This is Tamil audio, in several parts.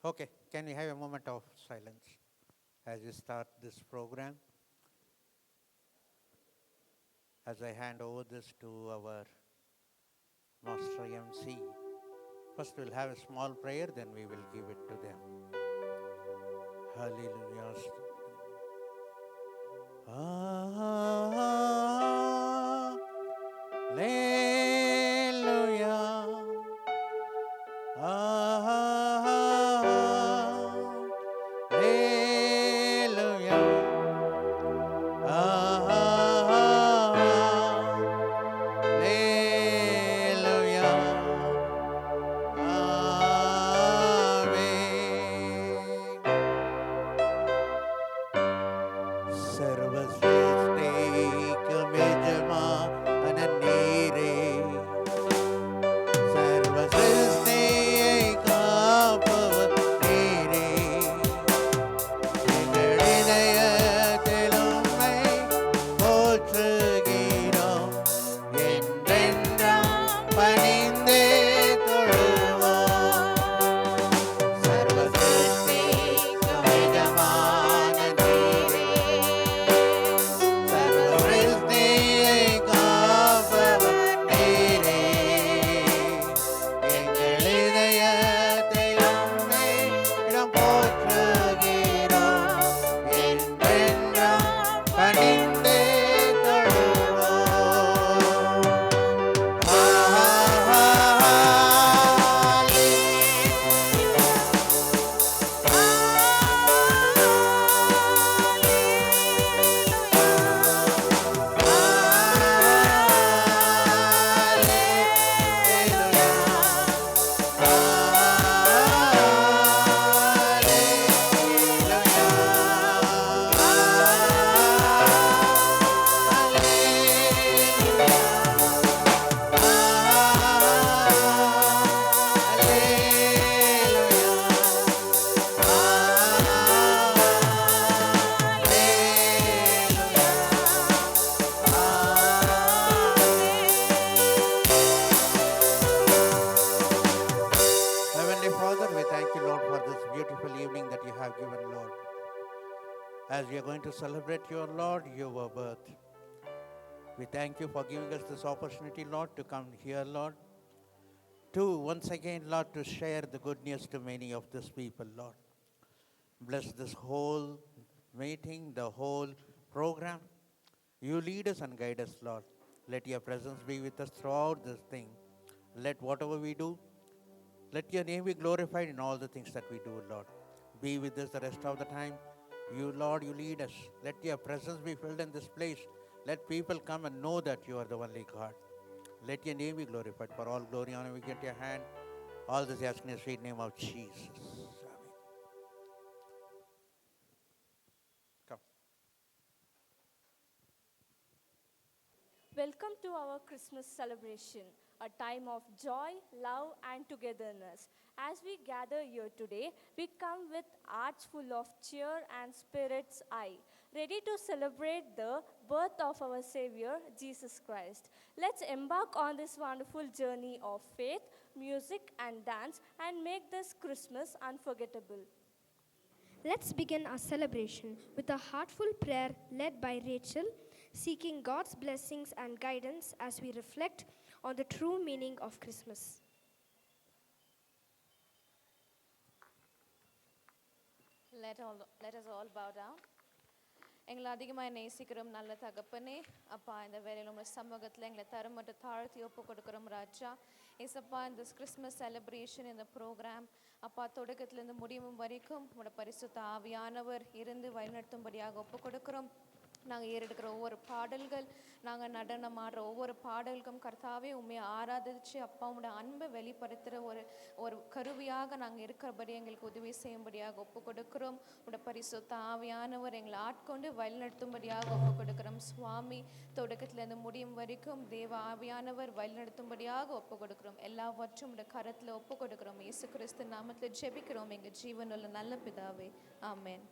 Okay, can we have a moment of silence as we start this program? As I hand over this to our Master MC. First we'll have a small prayer, then we will give it to them. Hallelujah. As we are going to celebrate your Lord, your birth. We thank you for giving us this opportunity, Lord, to come here, Lord. To once again, Lord, to share the good news to many of these people, Lord. Bless this whole meeting, the whole program. You lead us and guide us, Lord. Let your presence be with us throughout this thing. Let whatever we do, let your name be glorified in all the things that we do, Lord. Be with us the rest of the time. You, Lord, you lead us. Let your presence be filled in this place. Let people come and know that you are the only God. Let your name be glorified. For all glory, honor, we get your hand. All this asking in the sweet name of Jesus. Amen. Come. Welcome to our Christmas celebration, a time of joy, love, and togetherness. As we gather here today, we come with hearts full of cheer and spirits high, ready to celebrate the birth of our Savior, Jesus Christ. Let's embark on this wonderful journey of faith, music, and dance and make this Christmas unforgettable. Let's begin our celebration with a heartful prayer led by Rachel, seeking God's blessings and guidance as we reflect on the true meaning of Christmas. Let us all bow down. எங்களை அதிகமாக நேசிக்கிறோம் நல்ல தகப்பனே அப்பா இந்த வேலையில் உங்கள் சமூகத்தில் எங்களை தரம் மட்டும் தாழ்த்தி ஒப்பு கொடுக்குறோம் ராஜா ஏசப்பா இந்த கிறிஸ்மஸ் செலிப்ரேஷன் இந்த ப்ரோக்ராம் அப்பா தொடக்கத்திலேருந்து முடிவும் வரைக்கும் உங்களோட பரிசுத்த ஆவியானவர் இருந்து வழிநடத்தும்படியாக ஒப்பு கொடுக்குறோம் நாங்கள் ஏறெடுக்கிற ஒவ்வொரு பாடல்கள் நாங்கள் நடனம் ஆடுற ஒவ்வொரு பாடல்களும் கர்த்தாவே உண்மையை ஆராதிச்சு அப்பா உங்களோட அன்பை வெளிப்படுத்துகிற ஒரு கருவியாக நாங்கள் இருக்கிறபடி எங்களுக்கு உதவி செய்யும்படியாக ஒப்பு கொடுக்குறோம் உங்களோட பரிசுத்த ஆவியானவர் எங்களை ஆட்கொண்டு வழிநடத்தும்படியாக ஒப்பு கொடுக்குறோம் சுவாமி தொடக்கத்திலேருந்து முடியும் வரைக்கும் தேவ ஆவியானவர் வழிநடத்தும்படியாக ஒப்பு கொடுக்குறோம் எல்லாவற்றும் உங்களோட கரத்தில் ஒப்பு கொடுக்குறோம் இயேசு கிறிஸ்து நாமத்தில் ஜெபிக்கிறோம் எங்கள் ஜீவனுள்ள நல்ல பிதாவே ஆமென்.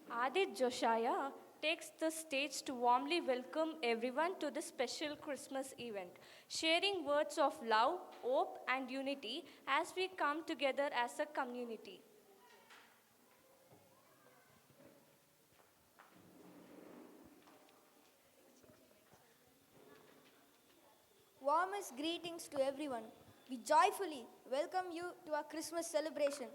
Adit Josiah takes the stage to warmly welcome everyone to this special Christmas event, sharing words of love, hope, and unity as we come together as a community. Warmest greetings to everyone. We joyfully welcome you to our Christmas celebration.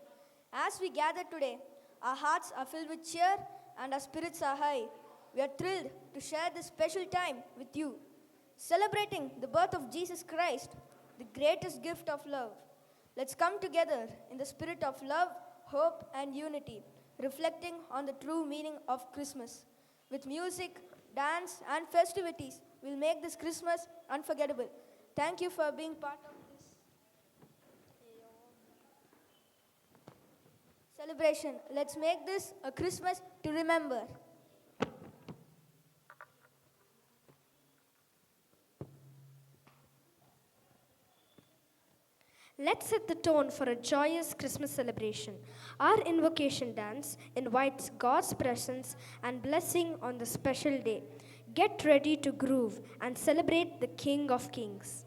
As we gather today, our hearts are filled with cheer and our spirits are high. We are thrilled to share this special time with you, celebrating the birth of Jesus Christ, the greatest gift of love. Let's come together in the spirit of love, hope, and unity, reflecting on the true meaning of Christmas. With music, dance, and festivities, we'll make this Christmas unforgettable. Thank you for being part of this celebration. Let's make this a Christmas to remember. Let's set the tone for a joyous Christmas celebration. Our invocation dance invites God's presence and blessing on the special day. Get ready to groove and celebrate the King of Kings.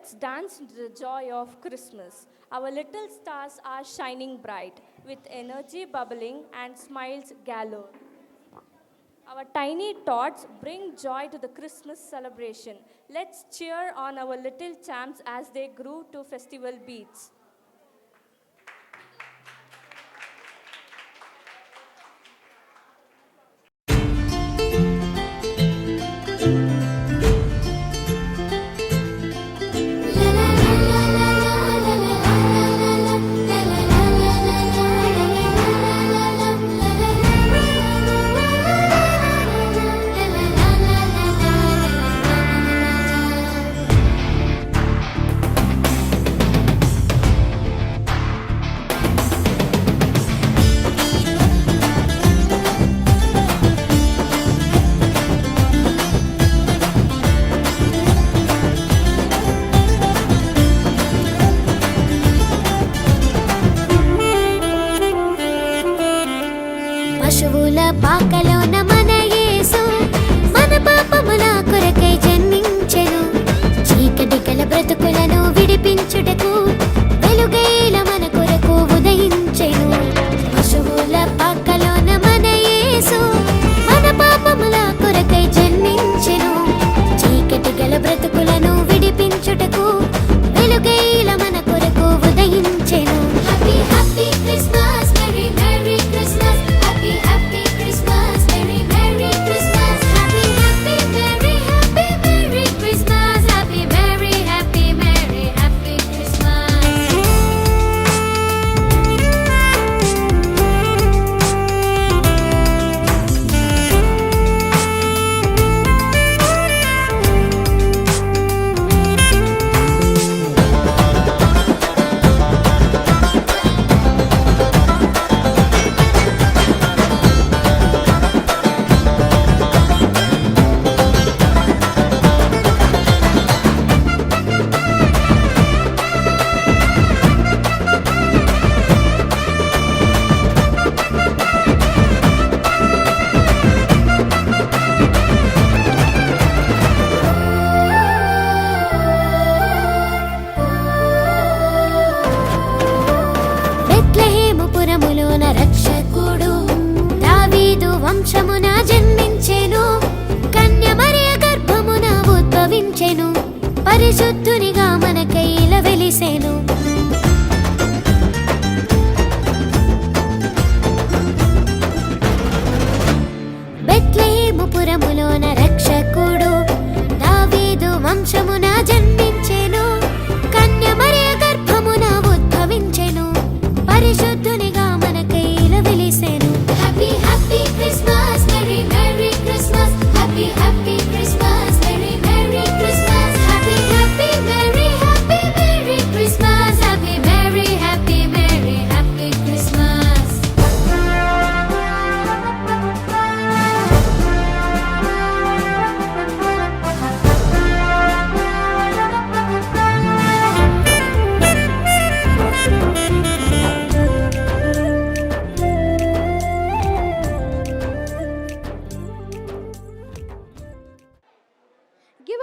Let's dance into the joy of Christmas. Our little stars are shining bright, with energy bubbling and smiles galore. Our tiny tots bring joy to the Christmas celebration. Let's cheer on our little champs as they groove to festival beats.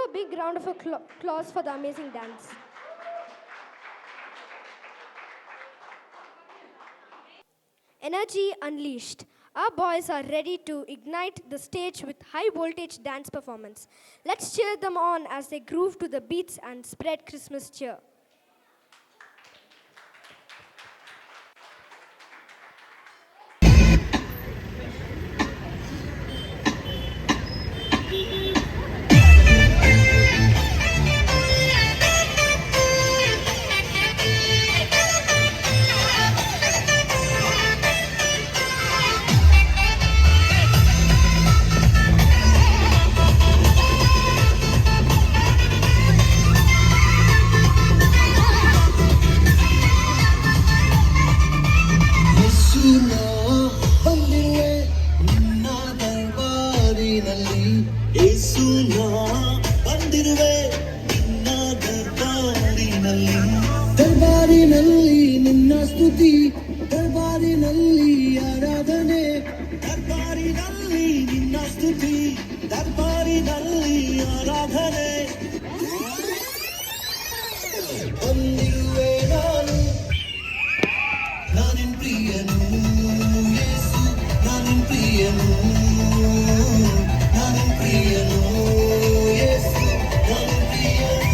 a big round of applause for the amazing dance. Energy unleashed. Our boys are ready to ignite the stage with high voltage dance performance. Let's cheer them on as they groove to the beats and spread Christmas cheer. ಯೇಸುನ ಬಂದಿರುವೆ ನಿನ್ನ ದರ್ಬಾರಿನಲ್ಲಿ ಯೇಸುನ ಬಂದಿರುವೆ ನಿನ್ನ ದರ್ಬಾರಿನಲ್ಲಿ ದರ್ಬಾರಿನಲ್ಲಿ ನಿನ್ನ ಸ್ತುತಿ ದರ್ಬಾರಿನಲ್ಲಿ ಆರಾಧನೆ ದರ್ಬಾರಿನಲ್ಲಿ ನಿನ್ನ ಸ್ತುತಿ ದರ್ಬಾರಿನಲ್ಲಿ ಆರಾಧನೆ ಬಂದಿರುವೆ ನಾನಿನ್ ಪ್ರಿಯನು ಯೇಸು ನಾನಿನ್ ಪ್ರಿಯನು ನಾನಿನ್ ಪ್ರಿಯನು ಯೇಸು ನಾನಿನ್ ಪ್ರಿಯನು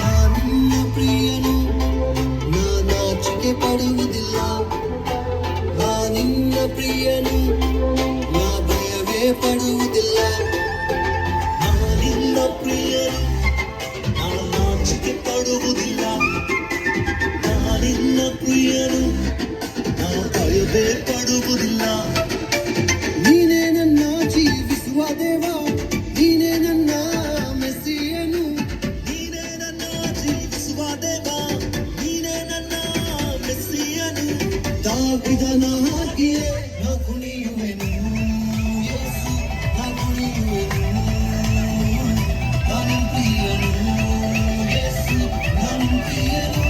ನಾನಿನ್ನ ಪ್ರಿಯನು ನಾನಾಚಿಕೆ ಪಡುವುದಿಲ್ಲ ನಾನಿನ್ನ ಪ್ರಿಯನು ನಾ ಭಯವೇ ಪಡುವುದಿಲ್ಲ ನಾನಿನ್ನ ಪ್ರಿಯನು ನಾನಾಚಿಕೆ ಪಡುವುದಿಲ್ಲ ನಾನಿನ್ನ ಪ್ರಿಯನು ನಾ ಭಯವೇ ಪಡುವುದಿಲ್ಲ ನೀನೇ ನನ್ನ ಜೀವಿಸುವ ದೇವ ನೀನೇ ನನ್ನ ಮೆಸ್ಸಿಯನು ನೀನೇ ನನ್ನ ಜೀವಿಸುವ ದೇವ ನೀನೇ ನನ್ನ ಮೆಸ್ಸಿಯನು ದಾವಿದನ ಹಾಗೆಯೇ ನಾ ಕುಣಿಯುವೆನು ಯೇಸು ನಾ ಕುಣಿಯುವೆನು ನಾನಿನ್ ಪ್ರಿಯನು ಯೇಸು ನಾನಿನ್ ಪ್ರಿಯನು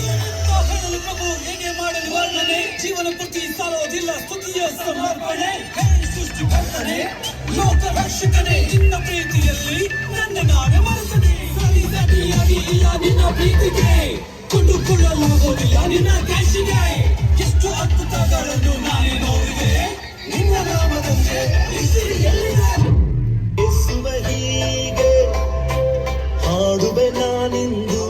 ಏನಂತ ಹೇಳಲು ಪ್ರಭು ಹೇಗೆ ಮಾಡಲು ವರ್ಣನೆ ಜೀವನ ಪೂರ್ತಿ ಸಾಲೋದಿಲ್ಲ ಸ್ತುತಿಯ ಸಮರ್ಪಣೆ ಹೇ ಸೃಷ್ಟಿಕರ್ತನೆ ಲೋಕ ರಕ್ಷಕನೇ ನಿನ್ನ ಪ್ರೀತಿಯಲ್ಲಿ ನನ್ನ ನಾವೇ ಮರೆತನೆ ಸರಿಯಾಗಿ ಇಲ್ಲ ನಿನ್ನ ಪ್ರೀತಿಗೆ ಕೊಂಡುಕೊಳ್ಳಲಾಗೋದಿಲ್ಲ ನಿನ್ನ ಕ್ಯಾಶಿಗೆ ಎಷ್ಟು ಅದ್ಭುತಗಳನ್ನು ನಾನೇ ನೋಡಿದೆ ನಿನ್ನ ನಾಮದಂತೆ ಹೆಸರು ಎಲ್ಲಿದೆ ಯೇಸುವ ಹೀಗೆ ಹಾಡುವೆ ನಾನಿಂದು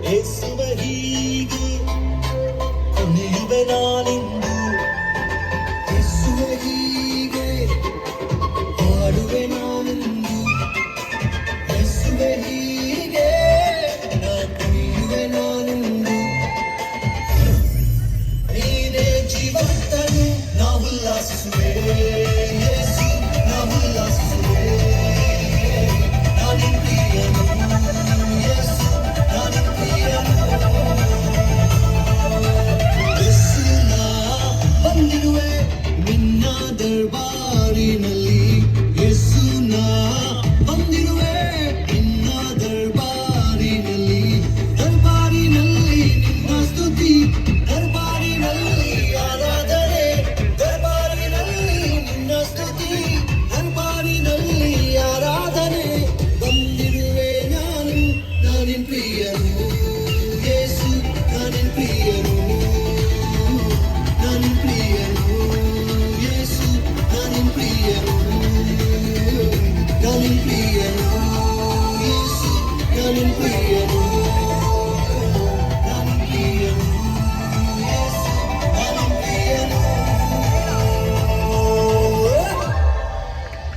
ಯೇಸುವ ಹೀಗೆ ಕುಣಿಯುವೆ ನಾನಿಂದು ಯೇಸುವ ಹೀಗೆ ಹಾಡುವೆ ನಾನಿಂದು ಯೇಸುವ ಹೀಗೆ ನಾ ಕುಣಿಯುವೆ ನಾನಿಂದು ನೀನೇ ಜೀವಂತನು ನಾ ಉಲ್ಲಾಸಿಸುವೆ ಯೇಸು ನಾ ಉಲ್ಲಾಸಿಸುವೆ ನಾನಿನ್ ಪ್ರಿಯನು ಯೇಸು ನಾನಿನ್ ಪ್ರಿಯನು ಯೇಸು ನಾ ಬಂದಿರುವೆ ನಿನ್ನ ದರ್ಬಾರಿನಲ್ಲಿ ಯೇಸು ನಾ ಬಂದಿರುವೆ ನಿನ್ನ ದರ್ಬಾರಿನಲ್ಲಿ ದರ್ಬಾರಿನಲ್ಲಿ ನಿನ್ನ ಸ್ತುತಿ ದರ್ಬಾರಿನಲ್ಲಿ ಆರಾಧನೆ ದರ್ಬಾರಿನಲ್ಲಿ ನಿನ್ನ ಸ್ತುತಿ ದರ್ಬಾರಿನಲ್ಲಿ ಆರಾಧನೆ ಬಂದಿರುವೆ ನಾನು ನಾನಿನ್ ಪ್ರಿಯನು ಯೇಸು ನಾನಿನ್ ಪ್ರಿಯನು ನಾನಿನ್ ಪ್ರಿಯನು ಯೇಸು ನಾನಿನ್ ಪ್ರಿಯನು ನಾನಿನ್ ಪ್ರಿಯನು ಯೇಸು ನಾನಿನ್ ಪ್ರಿಯನು ನಾನಿನ್ ಪ್ರಿಯನು ಯೇಸು ನಾನಿನ್ ಪ್ರಿಯನು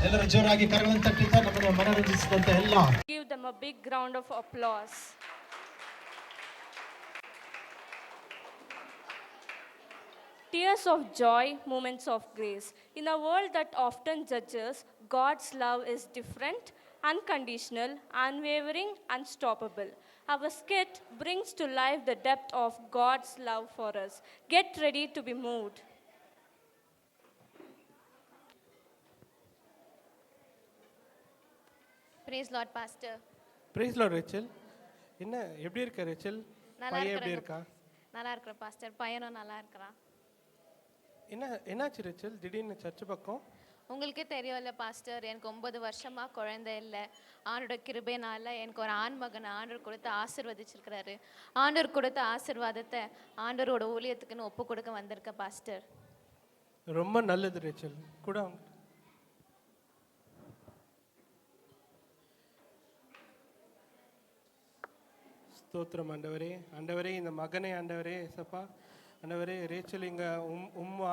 ಎಲ್ಲರೂ ಜೋರಾಗಿ ಕರಗಳನ್ನು ತಟ್ಟಿದ್ದ ನಮ್ಮನ್ನು ಮನರಂಜಿಸಿದಂತ ಎಲ್ಲ Give them a big round of applause. Tears of joy, moments of grace. In a world that often judges, God's love is different unconditional, unwavering, unstoppable. Our skit brings to life the depth of God's love for us. Get ready to be moved. Praise Lord, Pastor. Praise Lord Rachel. என்ன எப்படி இருக்க ரேச்சல்? நல்லா பையன் எப்படி இருக்கிறேன் இருக்கா? நல்லா இருக்கிறேன் பாஸ்டர். பையனும் நல்லா இருக்கிறான். என்னாச்சு ரேச்சல் திடீர்னு சர்ச் பக்கம்? உங்களுக்கே தெரியும்ல பாஸ்டர், எனக்கு 9 வருஷமா குழந்தை இல்லை. ஆண்டோட கிருபைனால எனக்கு ஒரு ஆண் மகனை ஆண்டவர் கொடுத்து ஆசீர்வதிச்சிருக்கிறாரு. ஆண்டவர் கொடுத்த ஆசீர்வாதத்தை ஆண்டவரோட ஊழியத்துக்குன்னு ஒப்பு கொடுக்க வந்திருக்க பாஸ்டர். ரொம்ப நல்லது ரேச்சல். கூட அவங்க ஸ்தோத்திரம் ஆண்டவரே. ஆண்டவரே இந்த மகனை ஆண்டவரே ஏசப்பா ஆண்டவரே ரேச்சல் இங்கே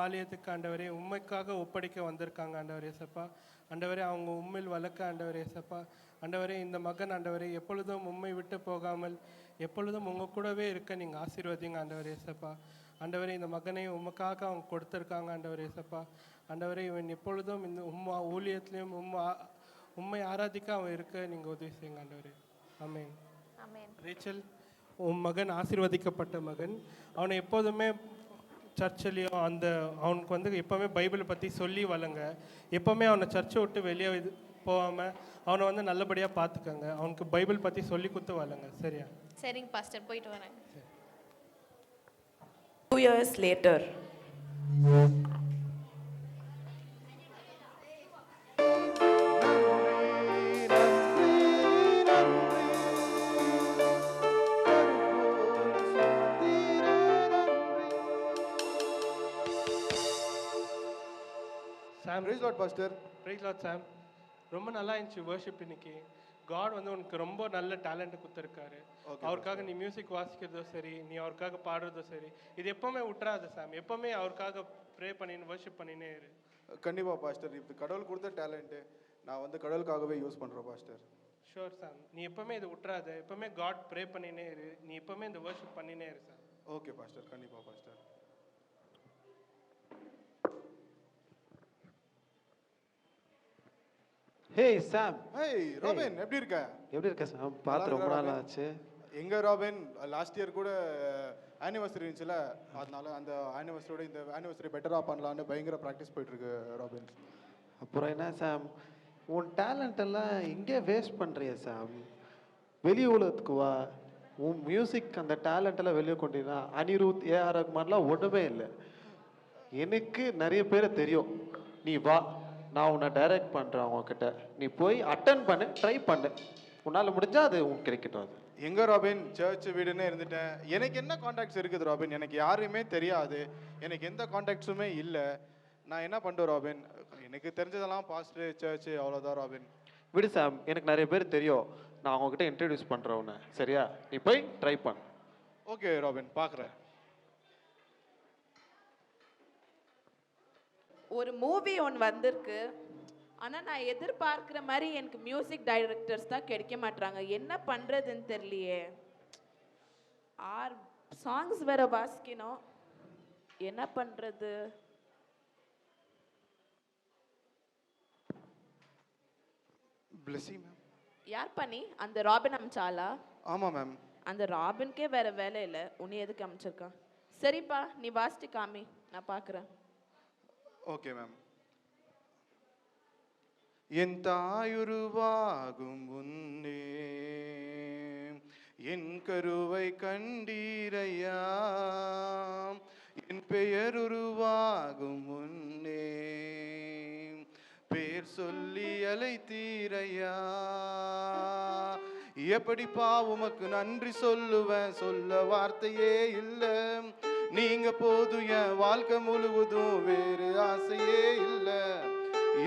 ஆலயத்துக்கு ஆண்டவரே உண்மைக்காக ஒப்படைக்க வந்திருக்காங்க ஆண்டவரே ஏசப்பா. ஆண்டவரே அவங்க உண்மையில் வளர்க்க ஆண்டவரே ஏசப்பா. ஆண்டவரே இந்த மகன் ஆண்டவரே எப்பொழுதும் உண்மை விட்டு போகாமல் எப்பொழுதும் உங்கள் கூடவே இருக்க நீங்கள் ஆசீர்வதிங்க ஆண்டவரே ஏசப்பா. ஆண்டவரே இந்த மகனை உமக்காக அவங்க கொடுத்துருக்காங்க ஆண்டவரே ஏசப்பா. ஆண்டவரே இவன் எப்பொழுதும் இந்த ஊழியத்துலேயும் உண்மை ஆராதிக்க அவன் இருக்க நீங்கள் உதவி செய்யுங்க ஆண்டவரே. ஆமென். ஆமென். ரேச்சல் உன் மகன் ஆசீர்வதிக்கப்பட்ட மகன். அவனை எப்போதுமே சர்ச்சிலையும் அவனுக்கு எப்போவுமே பைபிளை பற்றி சொல்லி வளங்க. எப்போவுமே அவனை சர்ச்சை விட்டு வெளியே போகாமல் அவனை நல்லபடியாக பார்த்துக்கங்க. அவனுக்கு பைபிள் பற்றி சொல்லி கொடுத்து வளங்க. சரியா? சரிங்க பாஸ்டர், போயிட்டு வரேன். 2 years later. Sam, Praise Lord, Pastor. Praise Lord Sam. ரொம்ப நல்லா இருந்துச்சு வர்ஷிப் இன்னைக்கு. காட் உனக்கு ரொம்ப நல்ல டேலண்ட் கொடுத்துருக்காரு. அவருக்காக நீ மியூசிக் வாசிக்கிறதோ சரி, நீ அவருக்காக பாடுறதோ சரி, இது எப்பவுமே விட்டுறாது சாம். எப்பவுமே அவருக்காக ப்ரே பண்ணின்னு வர்ஷிப் பண்ணினே இரு. கண்டிப்பாக பாஸ்டர், இது கடவுள் கொடுத்த டேலண்ட்டு நான் கடவுளுக்காகவே யூஸ் பண்ணுறேன் பாஸ்டர். ஷோர் சாம், நீ எப்பவுமே இது விட்டுறாத. எப்பவுமே காட் ப்ரே பண்ணினே இரு. நீ எப்பவுமே இந்த வர்ஷிப் பண்ணினே இரு சாம். ஓகே பாஸ்டர், கண்டிப்பாக பாஸ்டர். ஹேய் சாம். ஹேய் ராபின், எப்படி இருக்க? எப்படி இருக்க சாம்? பார்த்து ரொம்ப நாள் ஆச்சு. எங்க ராபின், லாஸ்ட் இயர் கூட ஆனிவர்சரி இருந்துச்சுல, அதனால அந்த ஆனிவர்சரியோட இந்த ஆனிவர்சரி பெட்டராக பண்ணலான்னு பயங்கர ப்ராக்டிஸ் போயிட்டுருக்கு ராபின். அப்புறம் என்ன சாம், உன் டேலண்ட் எல்லாம் இங்கே வேஸ்ட் பண்ணுறிய சாம். வெளி உலகத்துக்கு வா. உன் மியூசிக் அந்த டேலண்ட் எல்லாம் வெளியே கொண்டீங்கன்னா அனிருத், ஏஆர் ரஹ்மான்லாம் ஒன்றுமே இல்லை. எனக்கு நிறைய பேரை தெரியும். நீ வா, நான் உன்னை டைரக்ட் பண்ணுறேன் அவங்கக்கிட்ட. நீ போய் அட்டன் பண்ணு, ட்ரை பண்ணு. உன்னால் முடிஞ்சால் அது உனக்கு கிடைக்கட்டும். அது எங்கே ராபின், சர்ச் வீடுன்னு இருந்துட்டேன். எனக்கு என்ன காண்டாக்ட்ஸ் இருக்குது ராபின்? எனக்கு யாருமே தெரியாது, எனக்கு எந்த காண்டாக்ட்ஸுமே இல்லை. நான் என்ன பண்ணுறேன் ராபின்? எனக்கு தெரிஞ்சதெல்லாம் பாஸ்டர், சர்ச்சு, அவ்வளோதான் ராபின். விடு சாம், எனக்கு நிறைய பேர் தெரியும். நான் அவங்கக்கிட்ட இன்ட்ரடியூஸ் பண்ணுறேன் உன்னை. சரியா? நீ போய் ட்ரை பண்ணு. ஓகே ராபின், பார்க்குறேன். ஒரு மூவி ஒன்று வந்திருக்கு. ஆனால் நான் எதிர்பார்க்குற மாதிரி எனக்கு மியூசிக் டைரக்டர்ஸ் தான் கிடைக்க மாட்றாங்க. என்ன பண்ணுறதுன்னு தெரியலையே. 6 சாங்ஸ் வேற வாசிக்கணும். என்ன பண்ணுறது? பிளெஸி மேம். யார் பண்ணி? அந்த ராபின் அமிச்சாலா? ஆமாம் மேம். அந்த ராபின்கே வேற வேலை இல்லை, உன்னை எதுக்கு அமிச்சிருக்கான்? சரிப்பா, நீ வாசிட்டு காமி, நான் பார்க்குறேன். Okay ma'am. என் தாயுருவாகும் முன்னே என் கருவை கண்டீரையா, என் பெயர் உருவாகும் முன்னே பேர் சொல்லி அழைத்தீரையா. எப்படிப்பா உமக்கு நன்றி சொல்லுவேன், சொல்ல வார்த்தையே இல்லை. நீங்க போதும், என் வாழ்க்கை முழுவதும் வேறு ஆசையே இல்லை.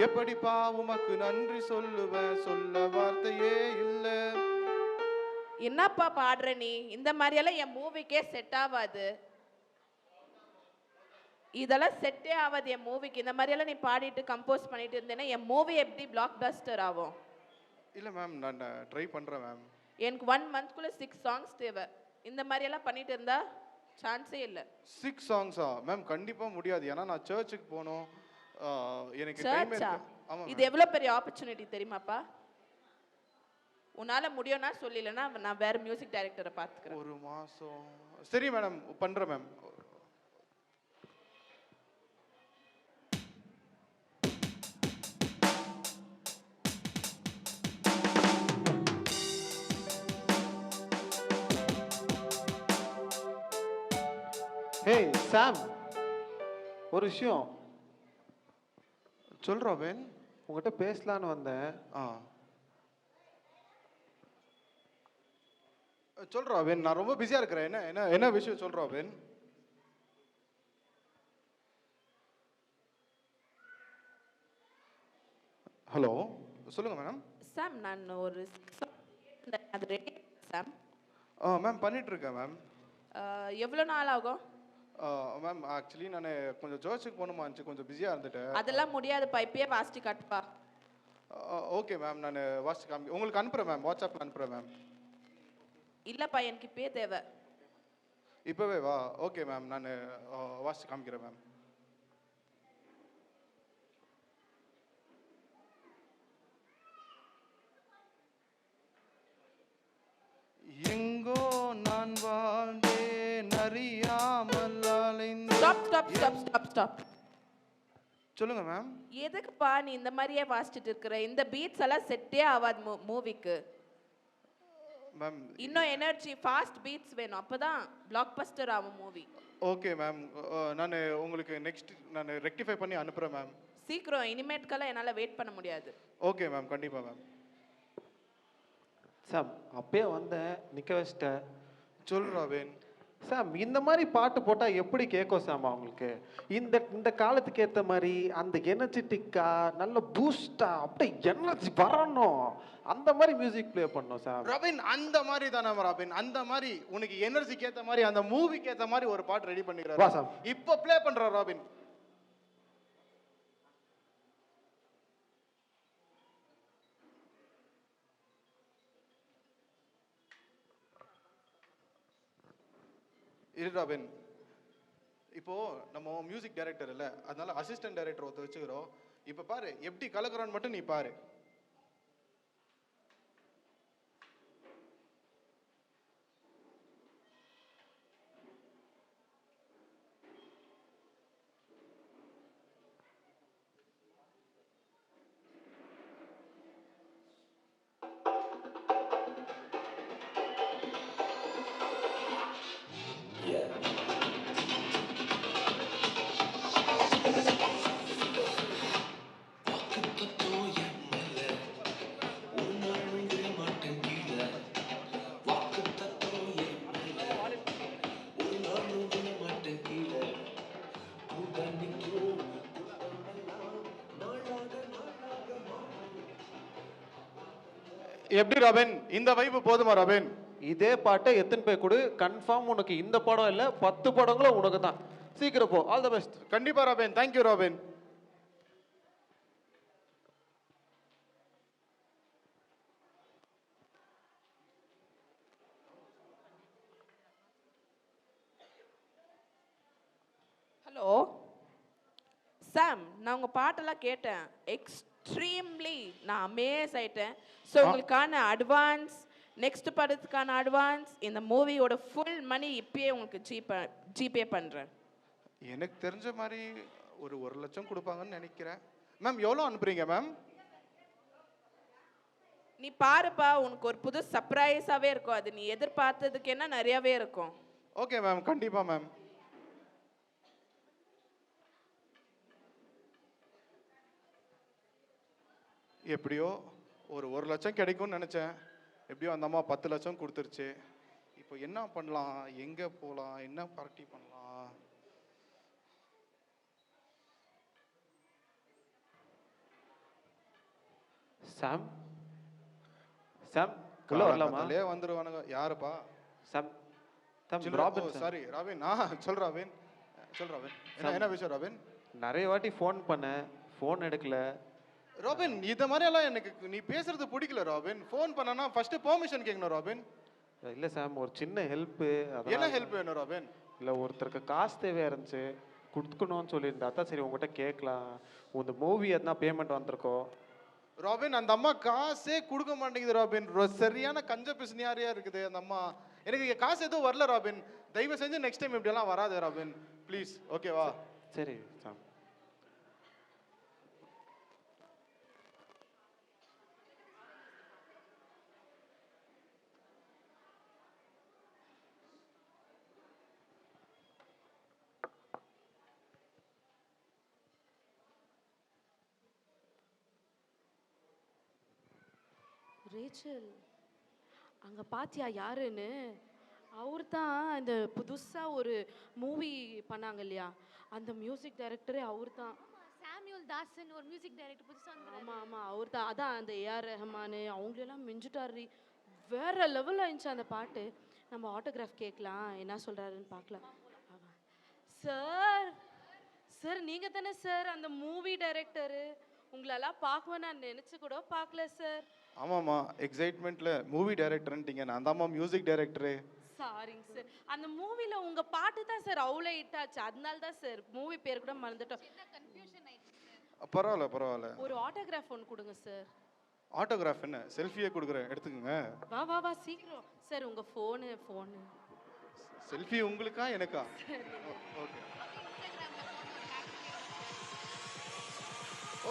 எப்படிப்பா உமக்கு நன்றி சொல்லுவேன், சொல்ல வார்த்தையே இல்லை. என்னப்பா பாடுற நீ? இந்த மாதிரியெல்லாம் என் மூவிக்கே செட் ஆகாது. இதெல்லாம் செட்டே ஆகாது என் மூவிக்கு. இந்த மாதிரியெல்லாம் நீ பாடிட்டு கம்போஸ் பண்ணிட்டு இருந்தேன்னா என் மூவி எப்படி பிளாக் பஸ்டர் ஆகும்? இல்லை மேம், நான் ட்ரை பண்ணுறேன் மேம். எனக்கு 1 மந்த்க்குள்ளே 6 சாங்ஸ் தேவை. இந்த மாதிரியெல்லாம் பண்ணிட்டு இருந்தா சான்ஸே இல்லை. 6 சாங்ஸா மேம்? கண்டிப்பாக முடியாது, ஏன்னா நான் சர்ச்சுக்கு போகணும். எனக்கு டைம் சர்ச்சா? இருக்கு. ஆமாம். இது எவ்வளோ பெரிய ஆப்பர்ச்சுனிட்டி தெரியுமாப்பா? உன்னால் முடியும்னா சொல்லிடலன்னா நான் வேறு மியூசிக் டைரக்டரை பார்த்துக்கிறேன். ஒரு மாதம் சரி மேடம், பண்ணுறேன் மேம். ஹேய் சாம், ஒரு விஷயம் சொல் ராபின். உங்ககிட்ட பேசலான்னு வந்தேன். சொல் ராபின், நான் ரொம்ப பிஸியாக இருக்கிறேன். என்ன என்ன என்ன விஷயம் சொல் ராபின். ஹலோ, சொல்லுங்கள் மேடம். சாம், நான் ஒரு அது ரெடி சாம். மேம் பண்ணிகிட்ருக்கேன் மேம். எவ்வளோ நாள் ஆகும் மேம்? ஆக்சுவலி நான் கொஞ்சம் சர்ச்சுக்கு போகணுமா இருந்துச்சு, கொஞ்சம் பிஸியாக இருந்துட்டேன். அதெல்லாம் முடியாதுப்பா, இப்பயே வாசிச்சு காட்டுப்பா. ஓகே மேம், நான் வாட்ஸ்அப் உங்களுக்கு அனுப்புகிறேன் மேம், வாட்ஸ்அப்பில் அனுப்புகிறேன் மேம். இல்லைப்பா, எனக்கு இப்பயே தேவை. இப்போவே வா? ஓகே மேம், நான் வாட்ஸ்அப் காமிக்கிறேன் மேம். எங்கோ நான் வாழ்ந்தேன் அறியாமல் stop stop stop stop stop. சொல்லுங்க மேம். எதுக்குப்பா நீ இந்த மாதிரியே வாசிச்சுட்டு இருக்கிற? இந்த பீட்ஸ் எல்லாம் செட்டே ஆகாது மூவிக்கு. மேம் இன்னும் எனர்ஜி, ஃபாஸ்ட் பீட்ஸ் வேணும், அப்பதான் பிளாக் பஸ்டர் ஆகும் மூவி. ஓகே மேம், நான் உங்களுக்கு நெக்ஸ்ட் நான் ரெக்டிஃபை பண்ணி அனுப்புகிறேன் மேம். சீக்கிரம், இனிமேட்கெல்லாம் என்னால் வெயிட் பண்ண முடியாது. ஓகே மேம், கண்டிப்பாக மேம். சாம், அப்பயே வந்தேன், நிற்க வச்சிட்டேன். சொல் ராபின். சாம், இந்த மாதிரி பாட்டு போட்டால் எப்படி கேட்கும் சாம் அவங்களுக்கு? இந்த இந்த காலத்துக்கு ஏற்ற மாதிரி அந்த எனர்ஜெட்டிக்காக நல்ல பூஸ்டாக அப்படியே எனர்ஜி வரணும், அந்த மாதிரி மியூசிக் ப்ளே பண்ணணும் சாம். ராபின், அந்த மாதிரி தானே ராபின், அந்த மாதிரி உனக்கு எனர்ஜிக்கு ஏற்ற மாதிரி அந்த மூவிக்கு ஏற்ற மாதிரி ஒரு பாட்டு ரெடி பண்ணிக்கிறேன். வா சாம், இப்போ ப்ளே பண்ணுறேன் ராபின். இரு ராபின், இப்போ நம்ம மியூசிக் டைரக்டர் இல்லை, அதனால அசிஸ்டன்ட் டைரக்டர் ஒருத்தர் வச்சுக்கிறோம். இப்போ பாரு எப்படி கலக்குறான்னு மட்டும் நீ பாரு. எப்படி ராபின், இந்த வைப்பு போதுமா ராபின்? இதே பாட்டை எத்தனை பேர் கொடு, கன்ஃபார்ம் உனக்கு இந்த படம் இல்லை 10 படங்களும் உனக்கு தான். சீக்கிரம் போ, ஆல் த பெஸ்ட். கண்டிப்பா ராபின், தேங்க்யூ ராபின். ஹலோ சாம், நான் உங்கள் பாட்டெல்லாம் கேட்டேன், எக்ஸ்ட்ரீம்லி நான் அமேஸ் ஆயிட்டேன். ஸோ உங்களுக்கான அட்வான்ஸ், நெக்ஸ்ட் படத்துக்கான அட்வான்ஸ், இந்த மூவியோட ஃபுல் மணி இப்பயே உங்களுக்கு ஜிபே பண்ணுறேன். எனக்கு தெரிஞ்ச மாதிரி ஒரு 1 லட்சம் கொடுப்பாங்கன்னு நினைக்கிறேன். மேம் எவ்வளோ அனுப்புறீங்க மேம்? நீ பாருப்பா, உனக்கு ஒரு புது சர்ப்ரைஸாகவே இருக்கும். அது நீ எதிர்பார்த்ததுக்கு என்ன நிறையாவே இருக்கும். ஓகே மேம், கண்டிப்பாக மேம். எப்படியோ ஒரு 1 லட்சம் கிடைக்கும்னு நினச்சேன். எப்படியோ அந்த அம்மா 10 லட்சம் கொடுத்துருச்சு. இப்போ என்ன பண்ணலாம், எங்கே போகலாம், என்ன பார்ட்டி பண்ணலாம்? சாம், சாம் உள்ள வரலாமா? வந்துருவானுங்க. யாருப்பா? சாம், ராபின். Sorry robin. சொல் ராபின், சொல் ராபின். என்ன விஷயம் ராபின்? நிறைய வாட்டி ஃபோன் பண்ணேன், ஃபோன் எடுக்கல. ராபின், இந்த மாதிரி எல்லாம் எனக்கு நீ பேசுறது பிடிக்கல ராபின். ஃபோன் பண்ணனா ஃபர்ஸ்ட் பெர்மிஷன் கேட்கணும் ராபின். இல்லை சாம், ஒரு சின்ன ஹெல்ப்பு. என்ன ஹெல்ப் வேணும் ராபின்? இல்லை, ஒருத்தருக்கு காசு தேவையாக இருந்துச்சு, கொடுக்கணும்னு சொல்லியிருந்தேன். அதான் சரி உங்ககிட்ட கேட்கலாம். இந்த மூவி எதனா பேமெண்ட் வந்திருக்கோ? ராபின், அந்த அம்மா காசே கொடுக்க மாட்டேங்குது ராபின். சரியான கஞ்ச பிசினியாரியா இருக்குது அந்த அம்மா. எனக்கு காசு எதுவும் வரல ராபின். தயவு செஞ்சு நெக்ஸ்ட் டைம் இப்படியெல்லாம் வராது ராபின், ப்ளீஸ். ஓகேவா? சரி சாம். ரேச்சல், அங்கே பாத்தியா யாருன்னு? அவர் தான் இந்த புதுசாக ஒரு மூவி பண்ணாங்க இல்லையா, அந்த மியூசிக் டைரக்டரே அவர் தான். சாமுவல் தாசன் ஒரு மியூசிக் டைரக்டர் புதுசாக வந்து. ஆமாம் ஆமாம், அவர் தான். அதான் அந்த ஏஆர் ரஹ்மான் அவங்களெல்லாம் மிஞ்சிட்டாரு. வேற லெவலில் இருந்துச்சு அந்த பாட்டு. நம்ம ஆட்டோகிராஃப் கேட்கலாம், என்ன சொல்கிறாருன்னு பார்க்கலாம். சார் சார், நீங்கள் தானே சார் அந்த மூவி டைரக்டரு? உங்களெல்லாம் பார்க்குவேன் நான் நினச்சி கூட பார்க்கல சார். ஆமாம்மா, எக்ஸைட்மெண்ட்ல மூவி டைரக்டர்ன்ட்டீங்க. நான் தான்மா மியூசிக் டைரக்டரு. சாரிங்க சார், அந்த மூவில உங்க பாட்டு தான் சார் அவ்வளோ ஹிட் ஆச்சு, அதனால தான் சார் மூவி பேர் கூட மறந்துட்டோம். பரவாயில்ல பரவாயில்ல. ஒரு ஆட்டோகிராஃப் ஒன்று கொடுங்க சார். ஆட்டோகிராஃப் என்ன? செல்ஃபியே கொடுக்குறேன், எடுத்துக்கோங்க. வா வா வா சீக்கிரம் சார். உங்க ஃபோனு. செல்ஃபி உங்களுக்கா எனக்கா? Okay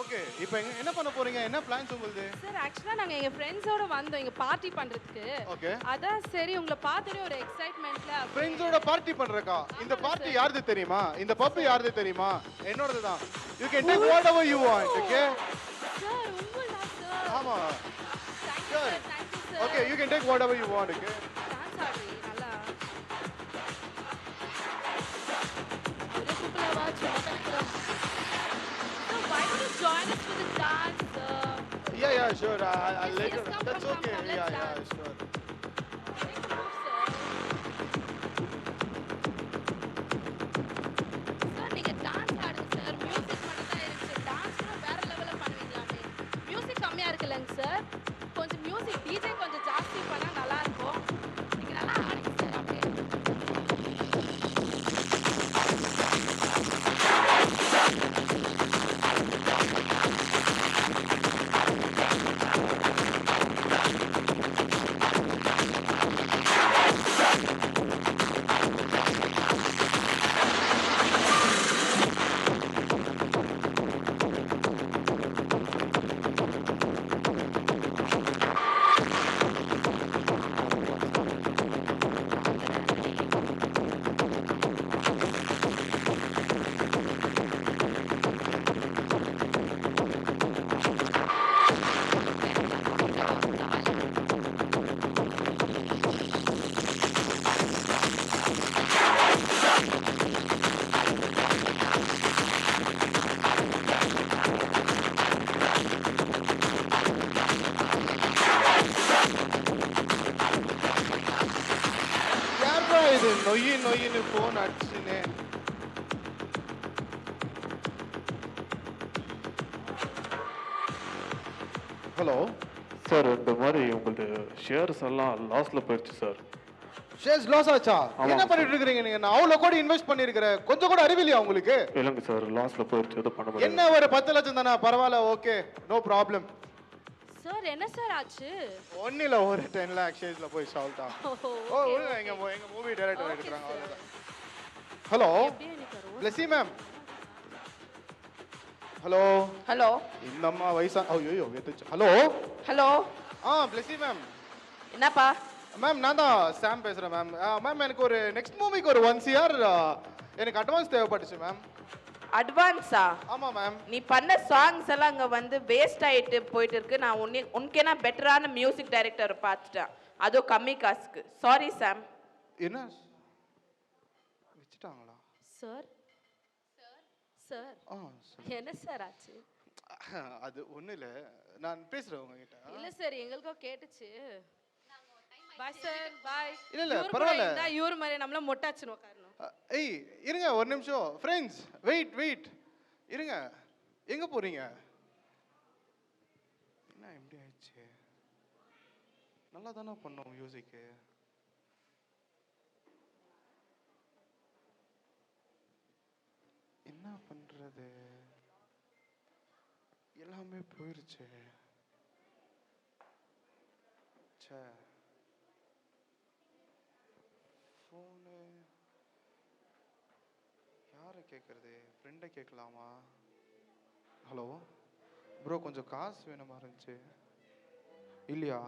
okay. இப்போ என்ன பண்ண போறீங்க? என்ன பிளான்ஸ் உங்களுக்கு? சார் ஆக்சுவலாக நாங்கள் எங்கள் ஃப்ரெண்ட்ஸோட வந்தோம் இங்கே பார்ட்டி பண்ணுறதுக்கு. ஓகே. அதான் சரி உங்களை பார்த்துட்டு ஒரு எக்ஸைட்மெண்ட்ல. ஃப்ரெண்ட்ஸோட பார்ட்டி பண்றக்கா? இந்த பார்ட்டி யாருது தெரியுமா? இந்த பப்பு யாருது தெரியுமா? என்னோடது தான். You can take whatever you want. Okay sir உங்களா சார்? ஆமா sir. Thank you sir. Okay, you can take whatever you want. Okay dance ஆடுறீ நல்லா. ஒரே குப்பலா வா சும்மா. Why don't you join us for the dance? Yeah, sure. I'll Yes, later. yes, come, That's come, okay. come, let's Yeah, dance. sure. Sir நீங்க டான்ஸ் ஆடுங்க சார். மியூசிக் மட்டும் தான் இருந்துச்சு. டான்ஸ் கூட வேற லெவல்ல பண்ணுவீங்களாமே. மியூசிக் கம்மியா இருக்குல்லங்க சார். கொஞ்சம் மியூசிக் டிஜே கொஞ்சம் ஜாஸ்தி பண்ணா நல்லா இருக்கும். நீங்க நல்லா ஆடுங்க சார் அப்படியே. யாரா இது நொய்யின்னு ஃபோன் அடிச்சுன்னு? ஹலோ சார், இந்த மாதிரி உங்களது ஷேர்ஸ் எல்லாம் லாஸ்ல போயிடுச்சு சார். ஷேர்ஸ் லாஸ் ஆச்சா? ஆமா, என்ன பண்ணிட்டு இருக்கீங்க நீங்க? நான் அவ்வளோ கோடி இன்வெஸ்ட் பண்ணிருக்கிறேன், கொஞ்சம் கூட அறிவில்லையா உங்களுக்கு? இல்லைங்க சார், லாஸ்ல போயிடுச்சு, எதுவும் பண்ண முடியாது. என்ன ஒரு 10 லட்சம் தானே? பரவாயில்ல, ஓகே, நோ ப்ராப்ளம். சார் என்ன சார் ஆச்சு? ஒன்னும் இல்லை, ஒரு 10 லேக் ஷேர்ஸ்ல போய் சால்ட்டா. ஓ உள்ள எங்க மூவி டைரக்டர் எடுக்கிறாங்க, அவ்வளவுதான். Hello Blessy ma'am. Hello hello இந்த அம்மா வயசா? ஐயோ வெத்துச்சு. Hello hello Blessy ma'am. என்னப்பா? மேம் நான் தான் சாம் பேசுகிறேன் மேம். மேம் எனக்கு ஒரு நெக்ஸ்ட் மூவிக்கு ஒரு 1 CR எனக்கு அட்வான்ஸ் தேவைப்பட்டுச்சு மேம். அட்வான்ஸா? ஆமாம் மேம். நீ பண்ண சாங்ஸ் எல்லாம் அங்கே வந்து வேஸ்ட் ஆகிட்டு போயிட்டு இருக்கு. நான் உனக்கே நான் பெட்டரான மியூசிக் டைரக்டர் பார்த்துட்டேன், அதுவும் கம்மி காசுக்கு. சாரி சாம். என்ன வச்சுட்டாங்களா சார்? சார் என்ன சார் ஆச்சு? அது ஒன்றும் இல்லை, நான் பேசுகிறேன் உங்ககிட்ட. இல்ல சார், எங்களுக்கும் கேட்டுச்சு. பாய் சார், பாய். இல்ல பரவாயில்ல. இவரு மாதிரி நம்மள மொட்டாச்சுன்னு உட்காரணும். ஏய் இருங்க ஒரு நிமிஷம் ஃப்ரெண்ட்ஸ், வெயிட் இருங்க. எங்க போறீங்க? என்ன இப்படி ஆயிடுச்சு? நல்லா தானே பண்ணோம் மியூசிக்கு. என்ன பண்றது? எல்லாமே போயிருச்சு. ச்சே ஃபோனு யாரை கேட்குறது? ஃப்ரெண்டை கேட்கலாமா? ஹலோ ப்ரோ, கொஞ்சம் காசு வேணுமா இருந்துச்சு. இல்லையா?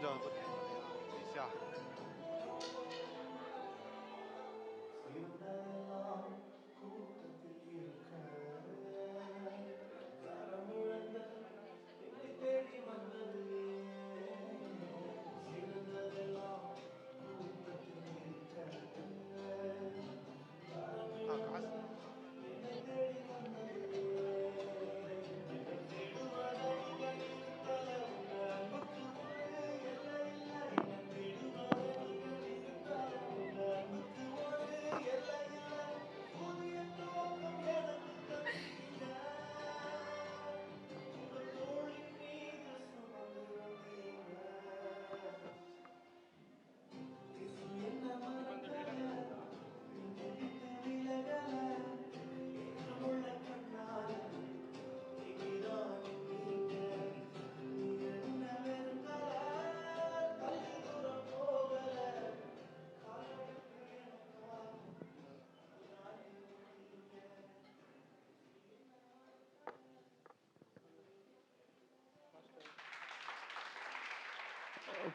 கொஞ்சம் ஈஸியா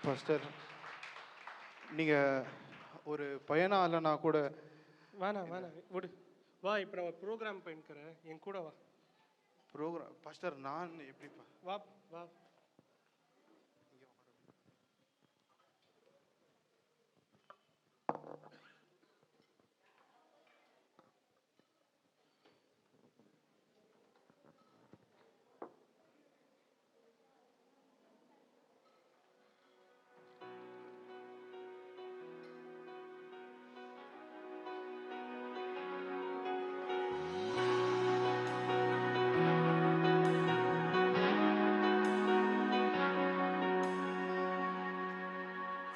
பாஸ்டர், நீங்கள் ஒரு பையனா இல்லைனா கூட வேணாம் விடு. வா, இப்போ நான் ஒரு ப்ரோக்ராம் பண்ணிக்கிறேன், என் கூட வா. ப்ரோக்ராம் பாஸ்டர், நான் எப்படிப்பா? வா வா.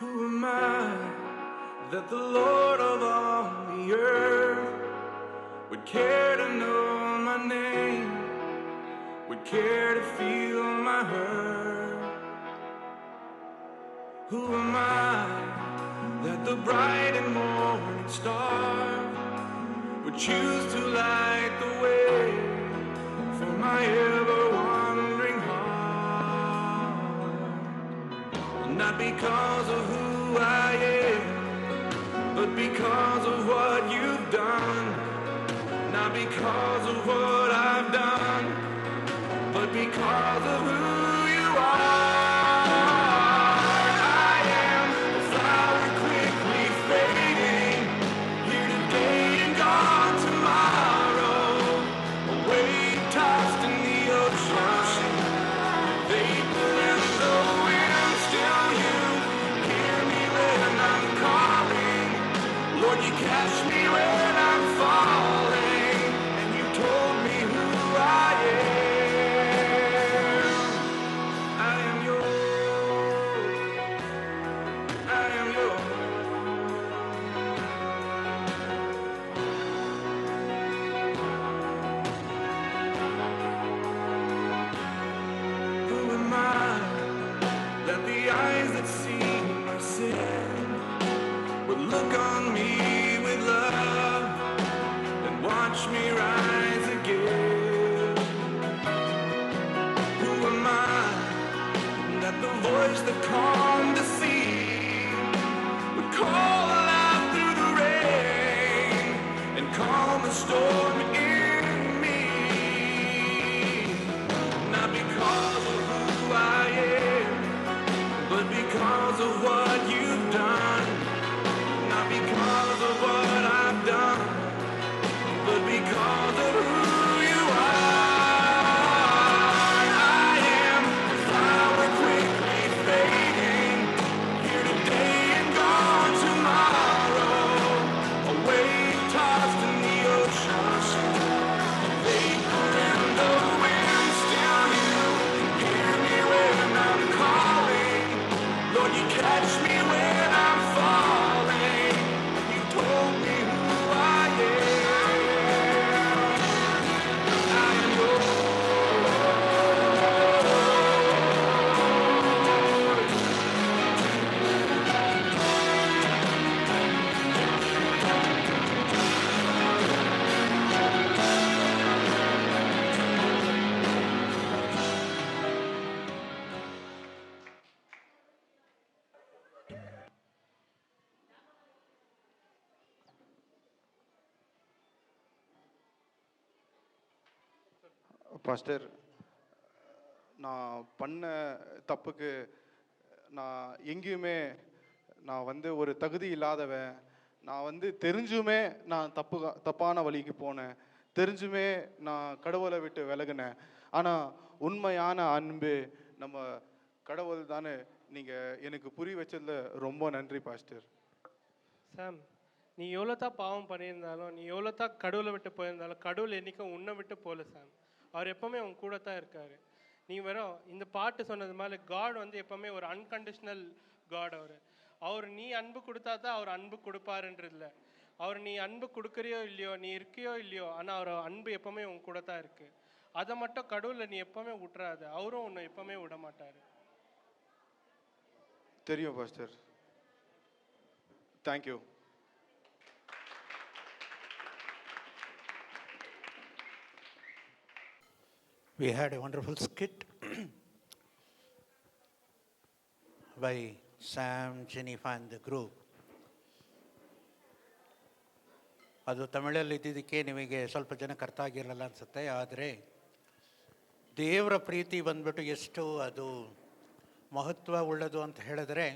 Who am I that the Lord of all the earth would care to know my name, would care to feel my hurt? Who am I that the bright and morning star would choose to light the way for my ever-wandering heart? Not because of who I am, but because of what you've done. Not because of what I've done, but because of who you are. I am a flower quickly fading, here today and gone tomorrow. A wave tossed in the ocean, vapor in the wind. Still you hear me when I'm calling. Lord, you catch me when I'm falling, and you told me who I am. look on me with love and watch me rise again. Who am I that the voice that calmed the sea would call out through the rain and calm the storm in me? Not because of who I am, but because of what you've done. Not because of what I've done, but because of who you are. I am a flower quickly fading, here today and gone tomorrow. A wave tossed in the ocean, a vapor in the wind. Still you hear me when I'm calling. Lord, you catch me when I'm falling. You told me who I am. I am yours. Pastor, நான் பண்ண தப்புக்கு நான் எங்கேயுமே நான் ஒரு தகுதி இல்லாதவன். நான் தெரிஞ்சுமே நான் தப்பான வழிக்கு போனேன். தெரிஞ்சுமே நான் கடவுளை விட்டு விலகினேன். ஆனால் உண்மையான அன்பு நம்ம கடவுள் தானே. நீங்கள் எனக்கு புரிய வச்சதில் ரொம்ப நன்றி பாஸ்டர். சாம், நீ எவ்வளோ தான் பாவம் பண்ணியிருந்தாலும், நீ எவ்வளோ தான் கடவுளை விட்டு போயிருந்தாலும், கடவுள் என்றைக்கும் உன்னை விட்டு போகல சாம். அவர் எப்போவுமே உன் கூட தான் இருக்கார். நீ வெறும் இந்த பாட்டு சொன்னது மாதிரி காட் எப்போவுமே ஒரு அன்கண்டிஷ்னல் காட். அவர் நீ அன்பு கொடுத்தா தான் அவர் அன்பு கொடுப்பாருன்றது இல்லை. அவர் நீ அன்பு கொடுக்குறியோ இல்லையோ, நீ இருக்கியோ இல்லையோ, ஆனால் அவர் அன்பு எப்போவுமே உன் கூட தான் இருக்குது. அதை மட்டும் கடவுளை நீ எப்போவுமே விட்டுறாது. அவரும் உன்னை எப்போவுமே விட மாட்டார். தெரியும் pastor. Thank you. We had a wonderful skit by Sam, Jennifer and the group. ಅದು ತಮಿಳಲ್ಲಿ ಇದ್ದಿದ್ದಕ್ಕೆ ನಿಮಗೆ ಸ್ವಲ್ಪ ಜನಕ್ಕೆ ಅರ್ಥ ಆಗಿರಲಿಲ್ಲ ಅನಿಸುತ್ತೆ. ಆದರೆ ದೇವರ ಪ್ರೀತಿ ಬಂದ್ಬಿಟ್ಟು ಎಷ್ಟು ಅದು ಮಹತ್ವ ಉಳ್ಳದು ಅಂತ ಹೇಳಿದ್ರೆ,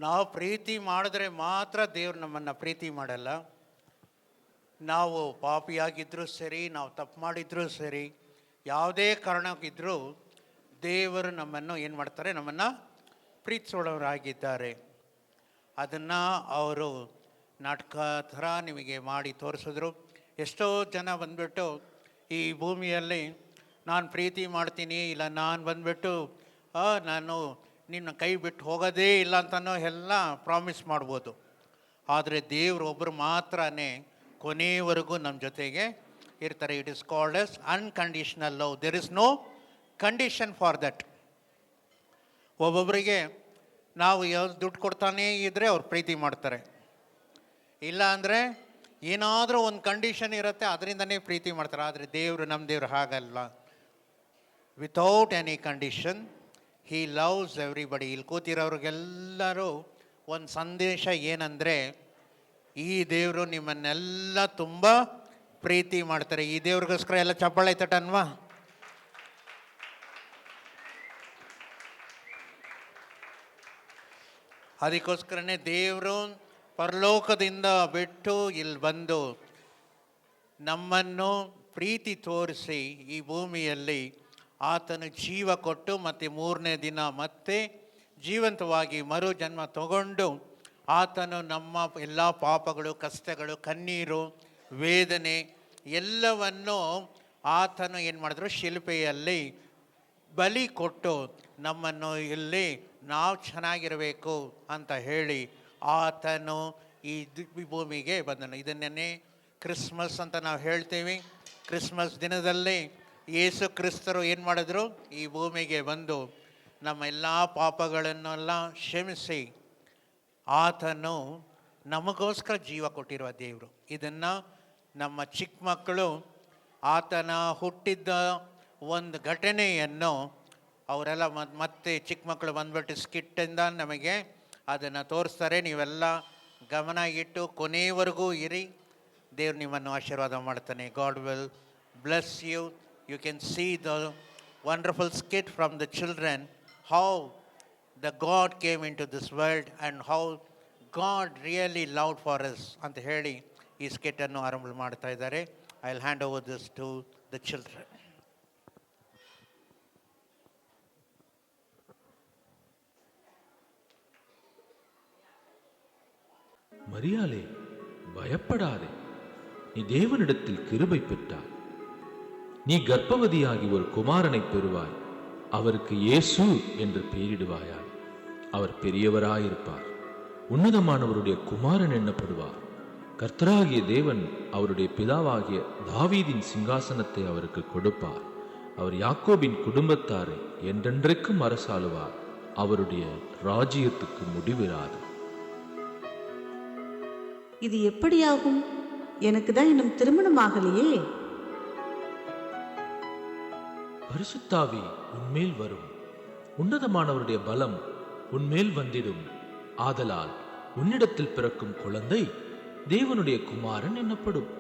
ನಾವು ಪ್ರೀತಿ ಮಾಡಿದ್ರೆ ಮಾತ್ರ ದೇವ್ರು ನಮ್ಮನ್ನು ಪ್ರೀತಿ ಮಾಡಲ್ಲ. ನಾವು ಪಾಪಿಯಾಗಿದ್ದರೂ ಸರಿ, ನಾವು ತಪ್ಪು ಮಾಡಿದ್ರೂ ಸರಿ, ಯಾವುದೇ ಕಾರಣಕ್ಕಿದ್ರೂ ದೇವರು ನಮ್ಮನ್ನು ಏನು ಮಾಡ್ತಾರೆ, ನಮ್ಮನ್ನು ಪ್ರೀತಿಸೋಳವರಾಗಿದ್ದಾರೆ. ಅದನ್ನು ಅವರು ನಾಟಕ ಥರ ನಿಮಗೆ ಮಾಡಿ ತೋರಿಸಿದ್ರು. ಎಷ್ಟೋ ಜನ ಬಂದ್ಬಿಟ್ಟು ಈ ಭೂಮಿಯಲ್ಲಿ ನಾನು ಪ್ರೀತಿ ಮಾಡ್ತೀನಿ, ಇಲ್ಲ ನಾನು ಬಂದ್ಬಿಟ್ಟು ನಾನು ನಿನ್ನ ಕೈ ಬಿಟ್ಟು ಹೋಗೋದೇ ಇಲ್ಲ ಅಂತನೋ ಎಲ್ಲ ಪ್ರಾಮಿಸ್ ಮಾಡ್ಬೋದು. ಆದರೆ ದೇವರು ಒಬ್ಬರು ಮಾತ್ರನೇ ಕೊನೆಯವರೆಗೂ ನಮ್ಮ ಜೊತೆಗೆ ಇರ್ತಾರೆ. It is called as unconditional love. There is no condition for that. ಒಬ್ಬೊಬ್ಬರಿಗೆ ನಾವು ಯಾವ್ದು ದುಡ್ಡು ಕೊಡ್ತಾನೇ ಇದ್ದರೆ ಅವ್ರು ಪ್ರೀತಿ ಮಾಡ್ತಾರೆ. ಇಲ್ಲ ಅಂದರೆ ಏನಾದರೂ ಒಂದು ಕಂಡೀಷನ್ ಇರುತ್ತೆ, ಅದರಿಂದನೇ ಪ್ರೀತಿ ಮಾಡ್ತಾರೆ. ಆದರೆ ದೇವರು, ನಮ್ಮ ದೇವರು ಹಾಗಲ್ಲ. Without any condition he loves everybody. ಇಲ್ಲಿ ಕೂತಿರೋರಿಗೆಲ್ಲರೂ ಒಂದು ಸಂದೇಶ ಏನಂದರೆ, ಈ ದೇವರು ನಿಮ್ಮನ್ನೆಲ್ಲ ತುಂಬ ಪ್ರೀತಿ ಮಾಡ್ತಾರೆ. ಈ ದೇವ್ರಿಗೋಸ್ಕರ ಎಲ್ಲ ಚಪ್ಪಾಳೆ ತಟ್ಟನ್ವಾ? ಅದಕ್ಕೋಸ್ಕರನೇ ದೇವರು ಪರಲೋಕದಿಂದ ಬಿಟ್ಟು ಇಲ್ಲಿ ಬಂದು ನಮ್ಮನ್ನು ಪ್ರೀತಿ ತೋರಿಸಿ ಈ ಭೂಮಿಯಲ್ಲಿ ಆತನು ಜೀವ ಕೊಟ್ಟು ಮತ್ತು ಮೂರನೇ ದಿನ ಮತ್ತೆ ಜೀವಂತವಾಗಿ ಮರು ಜನ್ಮ ತಗೊಂಡು ಆತನು ನಮ್ಮ ಎಲ್ಲ ಪಾಪಗಳು, ಕಷ್ಟಗಳು, ಕಣ್ಣೀರು, ವೇದನೆ ಎಲ್ಲವನ್ನು ಆತನು ಏನು ಮಾಡಿದ್ರು, ಶಿಲ್ಪೆಯಲ್ಲಿ ಬಲಿ ಕೊಟ್ಟು ನಮ್ಮನ್ನು ಇಲ್ಲಿ ನಾವು ಚೆನ್ನಾಗಿರಬೇಕು ಅಂತ ಹೇಳಿ ಆತನು ಈ ಭೂಮಿಗೆ ಬಂದನು. ಇದನ್ನೇ ಕ್ರಿಸ್ಮಸ್ ಅಂತ ನಾವು ಹೇಳ್ತೀವಿ. ಕ್ರಿಸ್ಮಸ್ ದಿನದಲ್ಲಿ ಯೇಸು ಕ್ರಿಸ್ತರು ಏನು ಮಾಡಿದ್ರು, ಈ ಭೂಮಿಗೆ ಬಂದು ನಮ್ಮ ಎಲ್ಲ ಪಾಪಗಳನ್ನೆಲ್ಲ ಕ್ಷಮಿಸಿ ಆತನು ನಮಗೋಸ್ಕರ ಜೀವ ಕೊಟ್ಟಿರುವ ದೇವರು. ಇದನ್ನು ನಮ್ಮ ಚಿಕ್ಕ ಮಕ್ಕಳು ಆತನ ಹುಟ್ಟಿದ್ದ ಒಂದು ಘಟನೆಯನ್ನು ಅವರೆಲ್ಲ ಮತ್ತೆ ಚಿಕ್ಕ ಮಕ್ಕಳು ಬಂದ್ಬಿಟ್ಟು ಸ್ಕಿಟ್ಟಿಂದ ನಮಗೆ ಅದನ್ನು ತೋರಿಸ್ತಾರೆ. ನೀವೆಲ್ಲ ಗಮನ ಇಟ್ಟು ಕೊನೆಯವರೆಗೂ ಇರಿ. ದೇವ್ರು ನಿಮ್ಮನ್ನು ಆಶೀರ್ವಾದ ಮಾಡ್ತಾನೆ. God will bless you. You can see the wonderful skit from the children, how the God came into this world and how God really loved for us ಅಂತ ಹೇಳಿ ಈ ಸ್ಕಿಟ್ಟನ್ನು ಆರಂಭ ಮಾಡ್ತಾ ಇದ್ದಾರೆ. I will hand over this to the children. மரியாளே, பயப்படாதே, நீ தேவனிடத்தில் கிருபை பெற்றாய். நீ கர்ப்பவதியாகி ஒரு குமாரனை பெறுவாய். அவருக்கு இயேசு என்று பெயரிடுவாயாய். அவர் பெரியவராயிருப்பார், உன்னதமானவருடைய குமாரன் என்னப்படுவார். கர்த்தராகிய தேவன் அவருடைய பிதாவாகிய தாவீதின் சிங்காசனத்தை அவருக்கு கொடுப்பார். அவர் யாக்கோபின் குடும்பத்தாரை என்றென்றைக்கும் அரசாளுவார். அவருடைய ராஜ்யத்துக்கு முடிவிராது. இது எப்படியாகும்? எனக்கு தான் இன்னும் திருமணம் ஆகலையே. பரிசுத்தாவி உன்மேல் வரும், உன்னதமானவருடைய பலம் உன்மேல் வந்திடும். ஆதலால் உன்னிடத்தில் பிறக்கும் குழந்தை தேவனுடைய குமாரன் என்னப்படும்.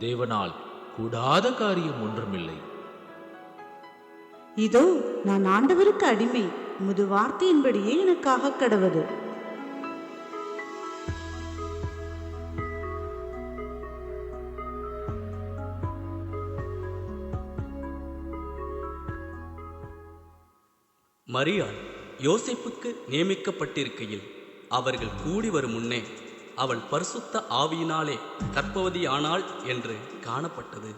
தேவனால் கூடாத காரியம் ஒன்றுமில்லை. இதோ நான் ஆண்டவருக்கு அடிமை, உமது வார்த்தையின்படியே எனக்காக கடவது. மரியாள் யோசேப்புக்கு நியமிக்கப்பட்டிருக்கையில் அவர்கள் கூடி வரும் முன்னே அவள் பரிசுத்த ஆவியினாலே கர்ப்பவதியானாள் என்று காணப்பட்டது.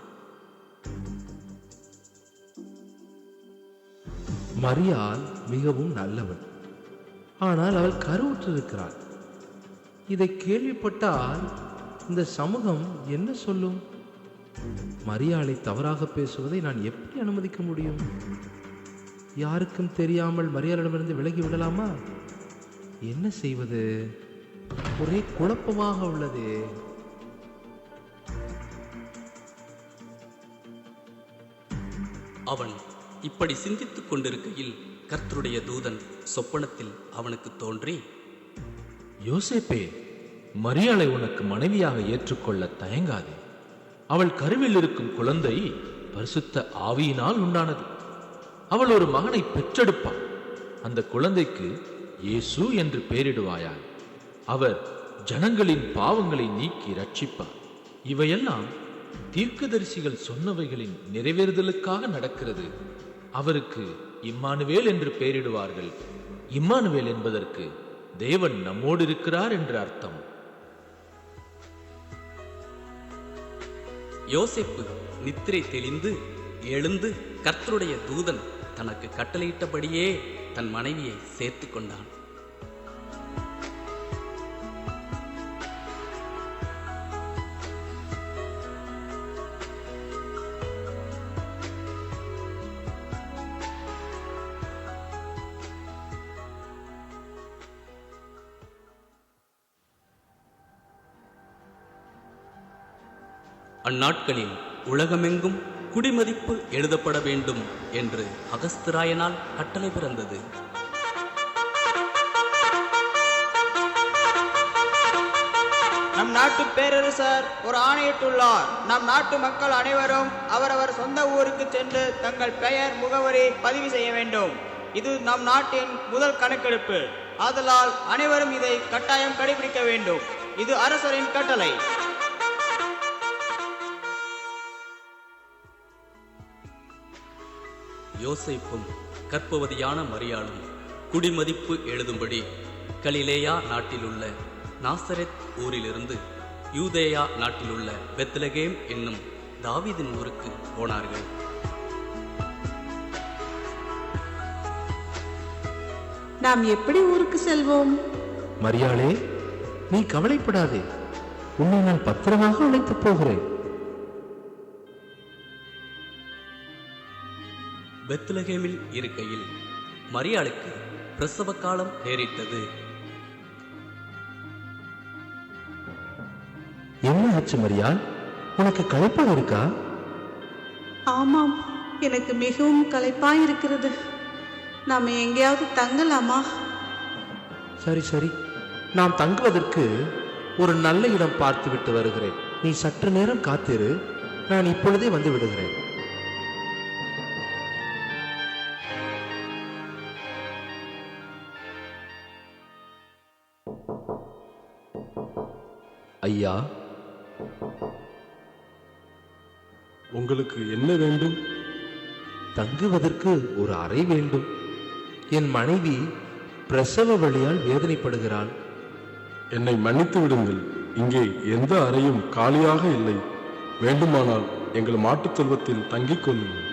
மரியாள் மிகவும் நல்லவள், ஆனால் அவள் கருவுற்றிருக்கிறாள். இதை கேள்விப்பட்டால் இந்த சமூகம் என்ன சொல்லும்? மரியாளை தவறாக பேசுவதை நான் எப்படி அனுமதிக்க முடியும்? யாருக்கும் தெரியாமல் மரியாளிடமிருந்து விலகி விடலாமா? என்ன செய்வது? ஒரே குழப்பமாக உள்ளது. அவன் இப்படி சிந்தித்துக் கொண்டிருக்கையில் கர்த்தருடைய தூதன் சொப்பனத்தில் அவனுக்கு தோன்றி, யோசேப்பே, மரியாளை உனக்கு மனைவியாக ஏற்றுக்கொள்ள தயங்காதே. அவள் கருவில் இருக்கும் குழந்தை பரிசுத்த ஆவியினால் உண்டானது. அவள் ஒரு மகனை பெற்றெடுப்பாள். அந்த குழந்தைக்கு இயேசு என்று பெயரிடுவாயாய். அவர் ஜனங்களின் பாவங்களை நீக்கி ரட்சிப்பார். இவையெல்லாம் தீர்க்கதரிசிகள் சொன்னவைகளின் நிறைவேறுதலுக்காக நடக்கிறது. அவருக்கு இம்மானுவேல் என்று பெயரிடுவார்கள். இம்மானுவேல் என்பதற்கு தேவன் நம்மோடு இருக்கிறார் என்று அர்த்தம். யோசேப்பு நித்திரை தெளிந்து எழுந்து கர்த்தருடைய தூதன் தனக்கு கட்டளையிட்டபடியே தன் மனைவியை சேர்த்து கொண்டான். அந்நாட்களில் உலகமெங்கும் குடிமதிப்பு எழுதப்பட வேண்டும் என்று அகஸ்திராயனால் கட்டளை பிறந்தது. நம் நாட்டு பேரரசர் ஒரு ஆணையிட்டுள்ளார். நம் நாட்டு மக்கள் அனைவரும் அவரவர் சொந்த ஊருக்கு சென்று தங்கள் பெயர் முகவரி பதிவு செய்ய வேண்டும். இது நம் நாட்டின் முதல் கணக்கெடுப்பு. ஆதலால் அனைவரும் இதை கட்டாயம் கடைபிடிக்க வேண்டும். இது அரசரின் கட்டளை. யோசேப்பும் கர்ப்பவதியான மரியாளும் குடிமதிப்பு எழுதும்படி கலிலேயா நாட்டிலுள்ள நாசரெத் ஊரிலிருந்து யூதேயா நாட்டிலுள்ள பெத்லகேம் என்னும் தாவீதின் ஊருக்கு போனார்கள். நாம் எப்படி ஊருக்கு செல்வோம்? மரியாளே, நீ கவலைப்படாதே, உன்னை நான் பத்திரமாக அழைத்து போகிறேன். பெத்லகேமில் இருக்கையில் மரியாளுக்கு பிரசவ காலம் நேரிட்டது. ஆச்சு மரியாள்? உனக்கு களைப்பாக இருக்கா? ஆமாம், எனக்கு மிகவும் களைப்பாய் இருக்கிறது. நாம் எங்கேயாவது தங்கலாமா? சரி சரி, நான் தங்குவதற்கு ஒரு நல்ல இடம் பார்த்து விட்டு வருகிறேன். நீ சற்று நேரம் காத்திரு, நான் இப்பொழுதே வந்து விடுகிறேன். ஐயா, உங்களுக்கு என்ன வேண்டும்? தங்குவதற்கு ஒரு அறை வேண்டும். என் மனைவி பிரசவ வலியால் வேதனைப்படுகிறாள். என்னை மன்னித்து விடுங்கள், இங்கே எந்த அறையும் காலியாக இல்லை. வேண்டுமானால் எங்கள் மாட்டுத் தொழுவத்தில் தங்கிக் கொள்ளுங்கள்.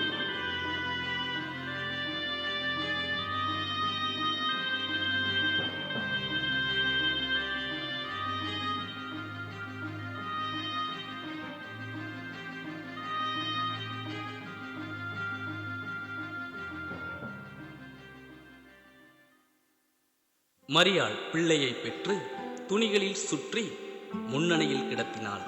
மரியாள் பிள்ளையை பெற்று துணிகளில் சுற்றி முன்னணியில் கிடத்தினாள்.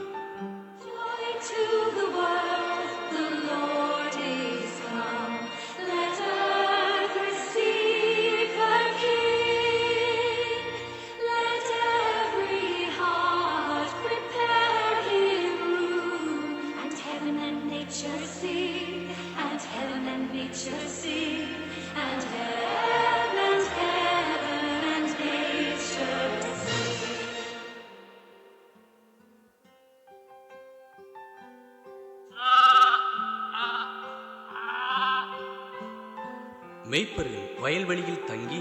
மேய்ப்பர்கள் வயல்வெளியில் தங்கி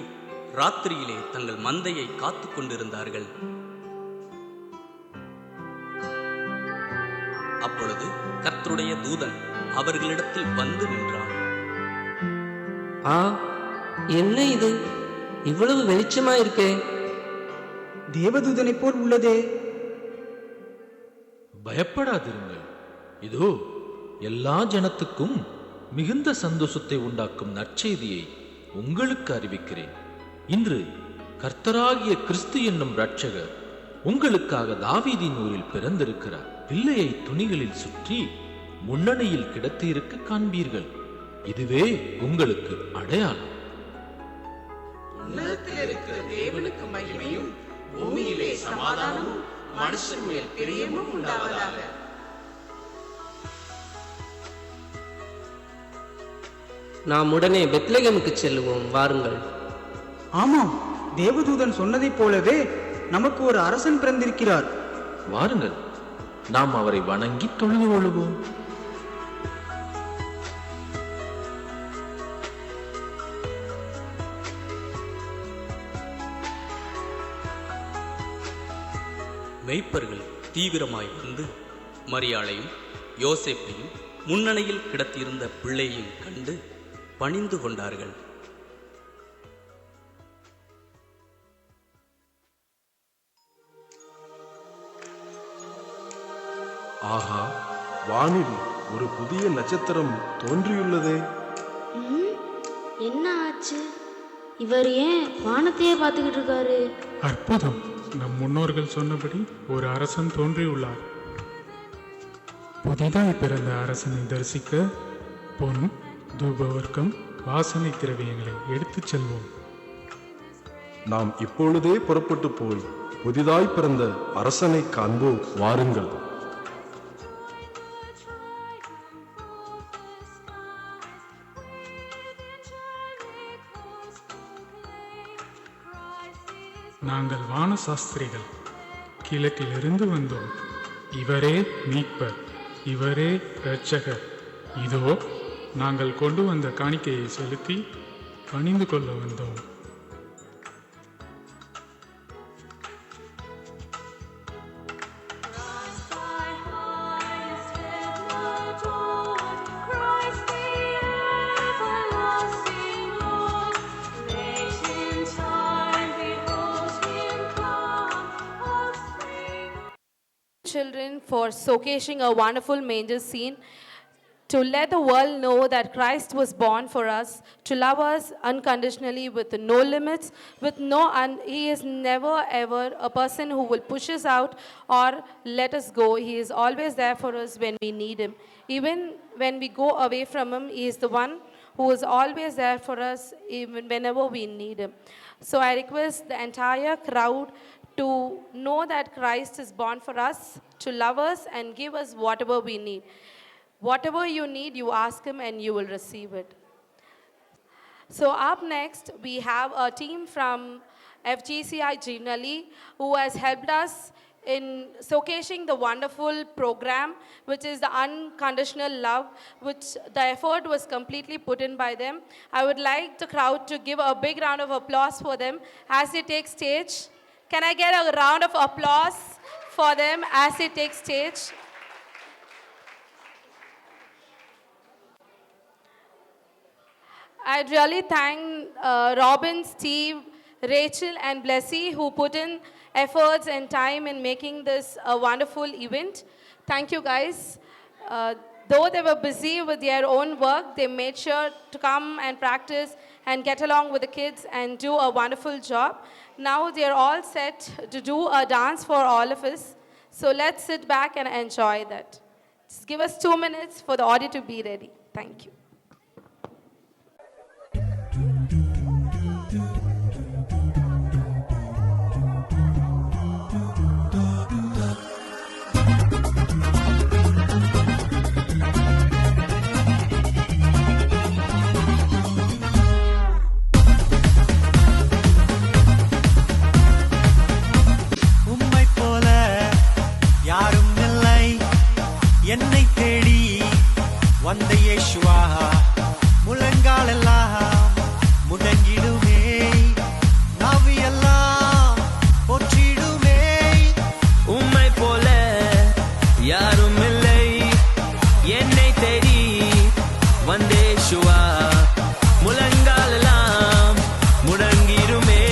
ராத்திரியிலே தங்கள் மந்தையை காத்து கொண்டிருந்தார்கள். அப்பொழுது கர்த்தருடைய தூதன் அவர்களிடத்தில் வந்து நின்றான். ஆ, என்ன இது இவ்வளவு வெளிச்சமா இருக்கே? தேவதூதனை போல் உள்ளதே. பயப்படாதிருங்கள், இதோ எல்லா ஜனத்துக்கும் மிகுந்த சந்தோஷத்தை உண்டாக்கும் நற்செய்தியை உங்களுக்கு அறிவிக்கிறேன். இன்று கர்த்தராகிய கிறிஸ்து என்னும் இரட்சகர் உங்களுக்காக தாவீதின் ஊரில் பிறந்திருக்கிறார். பிள்ளையை துணிகளில் சுற்றி முன்னணியில் கிடத்தியிருக்க காண்பீர்கள். இதுவே உங்களுக்கு அடையாளம். உன்னதத்தில் இருக்கிற தேவனுக்கு மகிமையும் பூமியிலே சமாதானமும் மனுஷன் மேல் பிரியமும் உண்டாவதாக. நாம் உடனே பெத்லகேமுக்கு செல்லுவோம், வாருங்கள். ஆமாம், தேவதூதன் சொன்னதைப் போலவே நமக்கு ஒரு அரசன் பிறந்திருக்கிறார். வாருங்கள், நாம் அவரை வணங்கி தொழுது கொள்வோம். மேய்ப்பர்கள் தீவிரமாய் வந்து மரியாளையும் யோசேப்பையும் முன்னணியில் கிடத்தியிருந்த பிள்ளையையும் கண்டு பணிந்து கொண்டார்கள். ஆஹா, வானில் ஒரு புதிய நட்சத்திரம் தோன்றியுள்ளதே. என்ன ஆச்சு? இவர் ஏன் வானத்தையே பார்த்துக்கிட்டு இருக்காரு? அற்புதம்! நம் முன்னோர்கள் சொன்னபடி ஒரு அரசன் தோன்றியுள்ளார். புதிதாய் பிறந்த அரசனை தரிசிக்க பொன், தூபவர்க்கம், வாசனை திரவியங்களை எடுத்துச் செல்வோம். நாம் இப்பொழுதே புறப்பட்டு போய் புதிதாய் பிறந்த அரசனை காண்போம். வாருங்கள். நாங்கள் வானசாஸ்திரிகள், கிழக்கிலிருந்து வந்தோம். இவரே மீட்பர், இவரே இரட்சகர். இதோ நாங்கள் கொண்டு வந்த காணிக்கையை செலுத்தி பணிந்து கொள்ள வந்தோம். Children for showcasing a wonderful manger scene. to let the world know that Christ was born for us, to love us unconditionally with no limits, He is never ever a person who will push us out or let us go. He is always there for us when we need Him. Even when we go away from Him, He is the one who is always there for us even whenever we need Him. So I request the entire crowd to know that Christ is born for us, to love us and give us whatever we need. Whatever you need, you ask Him and you will receive it. So up next, we have a team from FGCI Jinali who has helped us in showcasing the wonderful program, which is the unconditional love, which the effort was completely put in by them. I would like the crowd to give a big round of applause for them as they take stage. Can I get a round of applause for them as they take stage? I'd really thank Robin, Steve, Rachel and Blessy who put in efforts and time in making this a wonderful event. Thank you guys. Though they were busy with their own work, they made sure to come and practice and get along with the kids and do a wonderful job. Now they're all set to do a dance for all of us. So let's sit back and enjoy that. Just give us 2 minutes for the audio to be ready. Thank you. என்னை தேடி வந்த இயேசுவா முழங்காலெல்லாம் முடங்கிடுமே நாவியெல்லாம் போற்றிடுமே உம்மை போல யாரும் இல்லை என்னை தேடி வந்த இயேசுவா முழங்காலெல்லாம் முடங்கிடுமே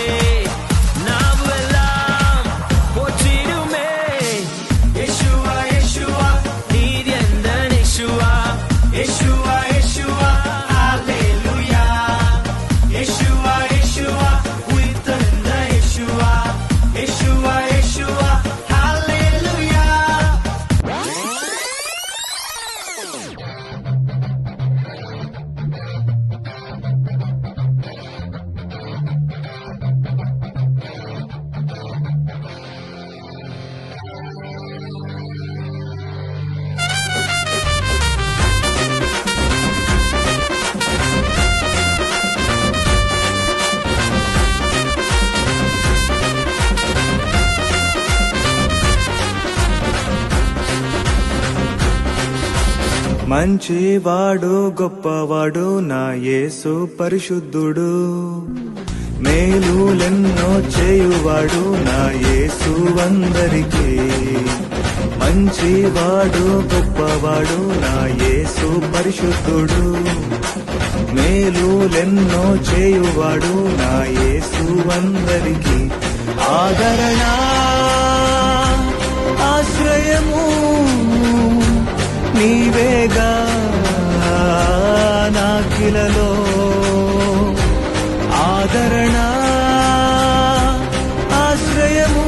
நாவெல்லாம் போற்றிடுமே இயேசுவா இயேசுவா Yeshua, Yeshua, hallelujah. Yeshua, Yeshua, within the Yeshua. Yeshua, Yeshua, hallelujah. మంచివాడు గొప్పవాడు నా యేసు పరిశుద్ధుడు మేలులెన్నో చేయువాడు నా యేసు అందరికీ మంచివాడు గొప్పవాడు నా యేసు పరిశుద్ధుడు మేలులెన్నో చేయువాడు నా యేసు అందరికీ ఆదరణ ఆశ్రయము నీవేగా నాకిలలో ఆదరణ ఆశ్రయము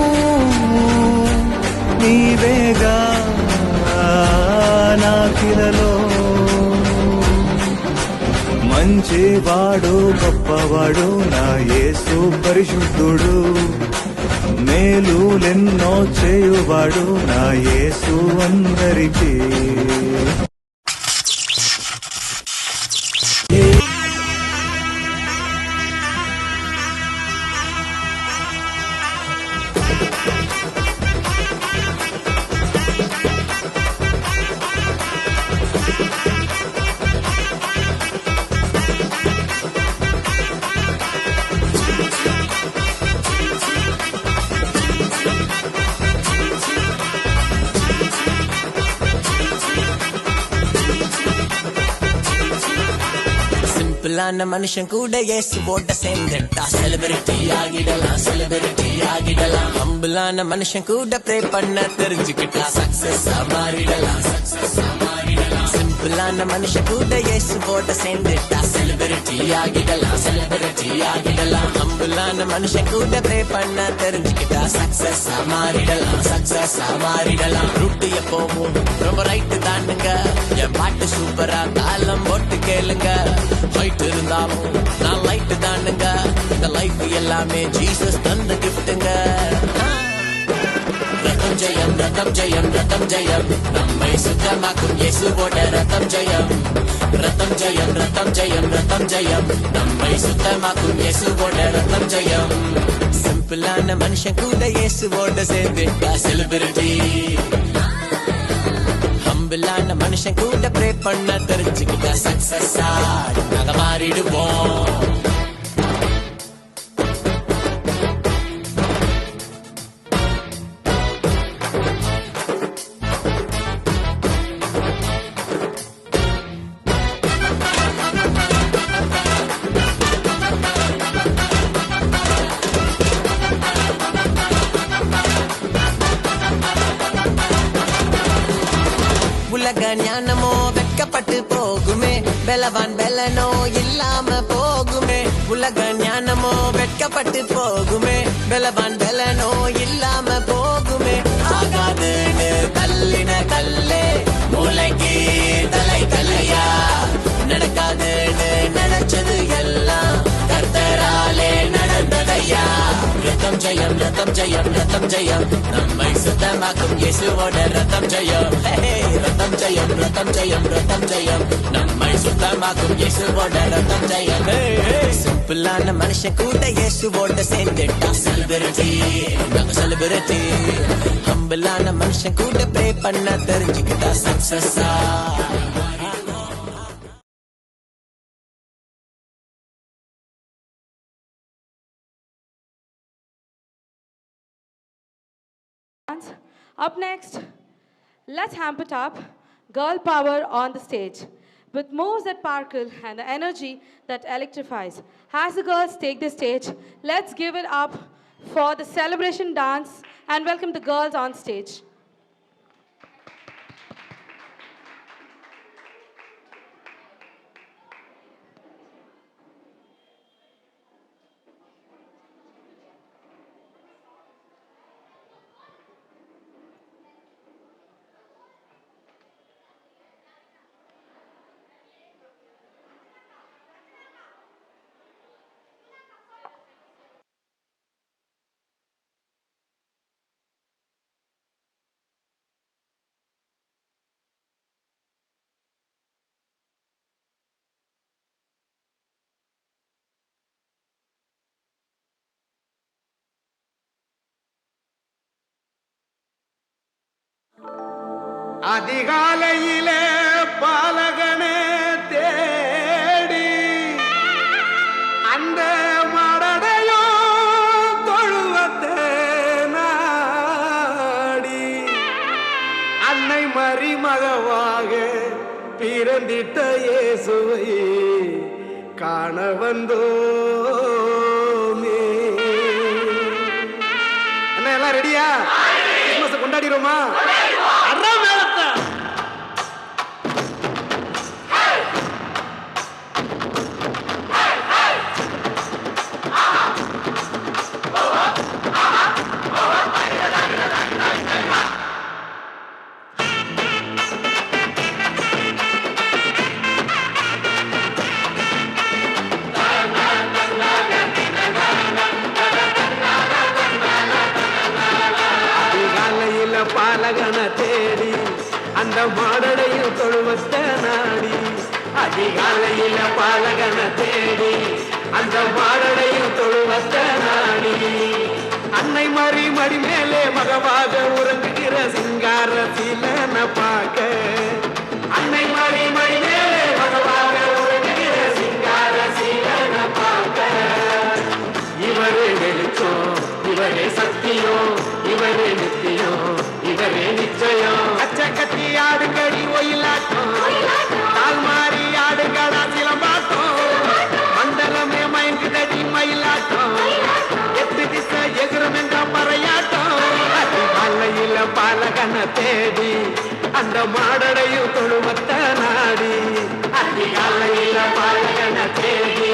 నీవేగా నాకిలలో మంచివాడు గొప్పవాడు నా యేసు పరిశుద్ధుడు మేలులెన్నో చేయువాడు నా యేసు అందరికీ சிம்பிளான மனுஷன் கூட இயேசுவோட சேர்ந்துட்டா செலிபிரிட்டி ஆகிடலாம் ஹம்பிளான மனுஷன் கூட ப்ரே பண்ண தெரிஞ்சுக்கிட்டா சக்சஸ் மாறிடலாம் சிம்பிளான மனுஷன் கூட இயேசுவோட சேர்ந்துட்டா செலிபிரிட்டி ஆகிடலாம், செலிபிரிட்டி ஆகிடலாம். ஹம்பிளான மனுஷன் கூட ப்ரே பண்ண தெரிஞ்சுக்கிட்டா சக்சஸ் மாறிடலாம், சக்சஸ் மாறிடலாம். ரூட்டு எப்பவும் ரொம்ப ரைட்டு தானுங்க, என் பாட்டு சூப்பரா தாளம் போட்டு கேளுங்க. ஃபைட் இருந்தாலும் நான் லைட்டு தானுங்க, இந்த லைஃப் எல்லாமே ஜீசஸ் தந்த கிஃப்ட்டுங்க. ரத்தம் ஜெயம், ரத்தம் ஜெயம், ரத்தம் ஜெயம், நம்மை சுத்தமாக்கும் இயேசுவோட ரத்தம் ஜெயம். ரத்தம் ஜெயம், ரத்தம் ஜெயம், ரத்தம் ஜெயம், நம்மை சுத்தமாக்கும் இயேசுவோட ரத்தம் ஜெயம். சிம்பிளான மனுஷன் கூட இயேசுவோட சேர்ந்துட்டா செலிபிரிட்டி. ஹம்பிளான மனுஷன் கூட ப்ரே பண்ண தெரிஞ்சுக்கிட்டா சக்சஸா நாங்க மாறிடுவோம். உலக ஞானமோ வெட்கப்பட்டு போகுமே, பலவான் பலனோ இல்லாம போகுமே. உலக ஞானமோ வெட்கப்பட்டு போகுமே, பலவான் பலனோ இல்லாம போகுமே. ஆகாதுன்னு தள்ளின கல்லே மூளைக்கு தலை கல்லையா, நடக்காதுன்னு நினைச்சது எல்லாம் கர்த்தராலே நடந்ததையா. ரத்தம் ஜெயம், ரத்தம் ஜெயம், ரத்தம் ஜெயம், நம்மை சுத்தமாக்கும் இயேசுவோட ரத்தம் ஜெயம். ரத்தம் ஜெயம், ரத்தம் ஜெயம், ரத்தம் ஜெயம், நம்மை சுத்தமாக்கும் இயேசுவோட ரத்தம் ஜெயம். சிம்பிளான மனுஷன் கூட இயேசுவோட சேர்ந்துட்டா செலிபிரிட்டி, நாங்க செலிபிரிட்டி. ஹம்பிளான மனுஷன் கூட ப்ரே பண்ண தெரிஞ்சுக்கிட்டா சக்சஸா. Up next, let's amp it up, girl power on the stage. With moves that sparkle and the energy that electrifies. As the girls take the stage, let's give it up for the celebration dance and welcome the girls on stage. அதிகாலையிலே பாலகனே தேடி அந்த மடடையோ தொழுவத்தே நாடி அன்னை மரிமகவாக பிறந்திட்ட இயேசுவை காண வந்தோமே. அண்ணா எல்லாம் ரெடியா? கிறிஸ்மஸ் கொண்டாடிடுவோமா? பாலகன தேடி அந்த மாடடையும் தொழுவத்த நாடி. அதிகாலையில பாலகன தேடி அந்த மாடடையும் தொழுவத்த நாடி. அன்னை மறி மடி மேலே மகவாக உறங்குகிற சிங்கார சீலன பார்க்க. அன்னை மறி மடி மேலே மகவாக உறங்குகிற சிங்கார சீலன பார்க்க. இவரே வெளிச்சம், இவரே சத்தியம், இவரே நித்தியம், இவரே நிச்சயம். அச்ச கத்தி ஆடுங்கடி ஒயிலாட்டம், கால் மாறி ஆடுங்கடா சிலம்பாட்டம். மண்டலமே மயங்குதடி மயிலாட்டம், எட்டு திசை எதிரும் என்ற பறையாட்டம். அதிகாலையில பாலகன தேடி அந்த மாடடையும் தொழுவத்த நாடி. காலையில பாலகன தேடி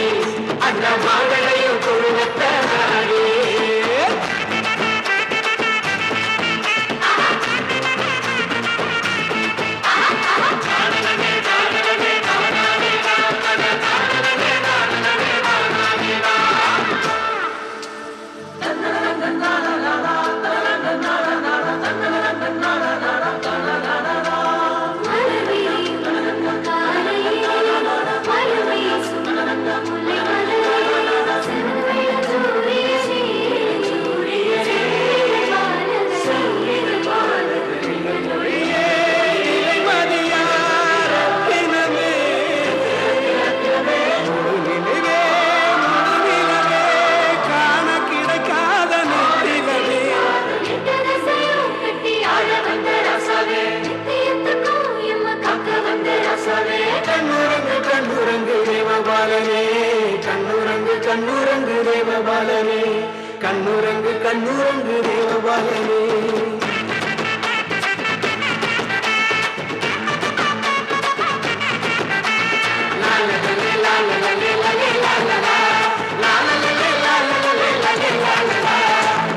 அந்த மாடலையும் தொழுவத்த நாடி கண்ணுரங்கு தேவபாலனே கண்ணுரங்கு கண்ணுரங்கு தேவபாலனே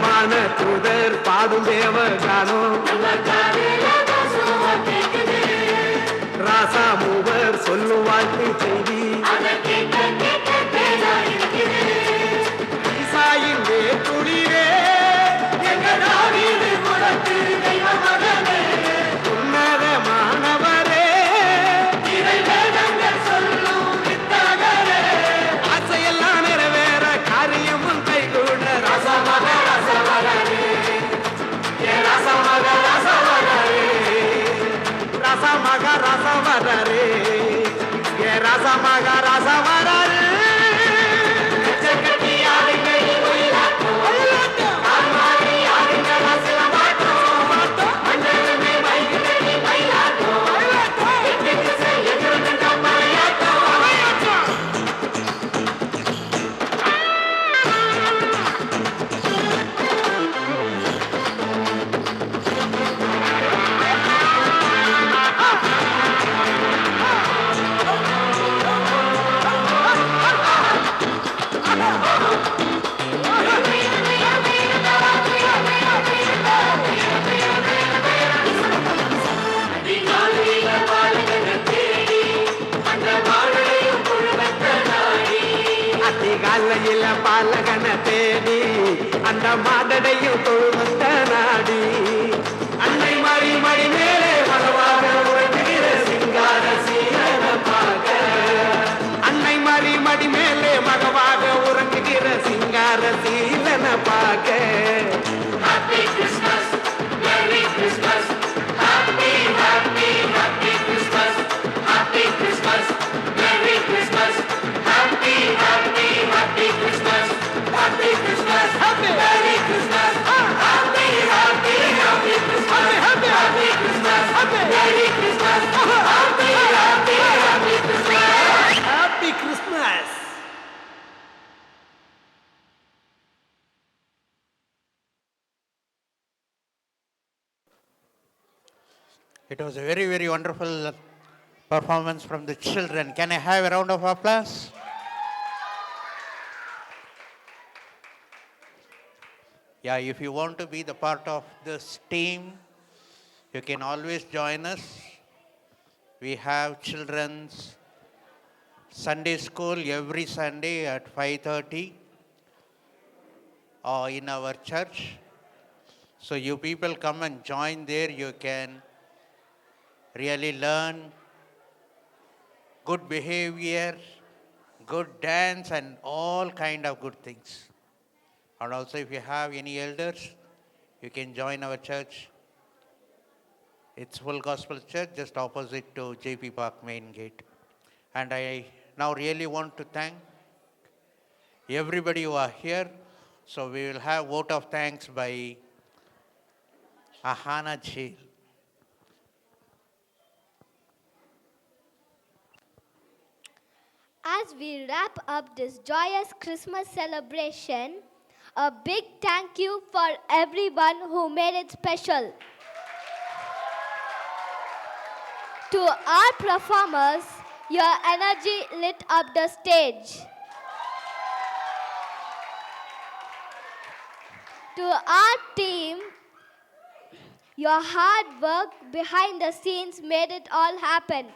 மான தூதர் பாடும் தேவகானம் ராசா மூவர் சொல்லும் வாழ்க்கை செய்தி ஈசாயின் வேற்றுளிரே எங்கள் தாவீது குலத்து தெய்வ மகனே உன்னதமானவரே இறை வேதங்கள் சொல்லும் வித்தகரே ஆசையெல்லாம் நிறைவேற காரியமும் கைகூட ரசமக ரசவரே ரசமக ரசவரே ரசமக ரசவரே ரசமக ரசவரே அதிகாலையில பாலகன தேடி அந்த மாடடையும் தொழுவத்த நாடி அன்னை மறி மடி மேலே மனவாக உறங்குகிற சிங்கார சீரன பார்க்க அன்னை மறி மடி மேலே மகவாக உறங்குகிற சிங்கார சீலன பார்க்க happy Christmas merry Christmas happy happy happy Christmas happy Christmas merry Christmas happy happy happy Christmas happy Christmas happy merry Christmas happy happy happy Christmas happy happy Christmas happy merry Christmas happy happy happy Christmas happy Christmas. It was a very, very wonderful performance from the children. Can I have a round of applause? Yeah, if you want to be the part of this team, you can always join us. We have children's Sunday school every Sunday at 5:30 in our church. So you people come and join there. You can really learn good behavior, good dance, and all kind of good things. And also if you have any elders, you can join our church. It's Full Gospel Church, just opposite to JP Park main gate. And I now really want to thank everybody who are here. So we will have vote of thanks by Ahana Jail. As we wrap up this joyous Christmas celebration, a big thank you for everyone who made it special. To our performers, Your energy lit up the stage. To our team, your hard work behind the scenes made it all happen.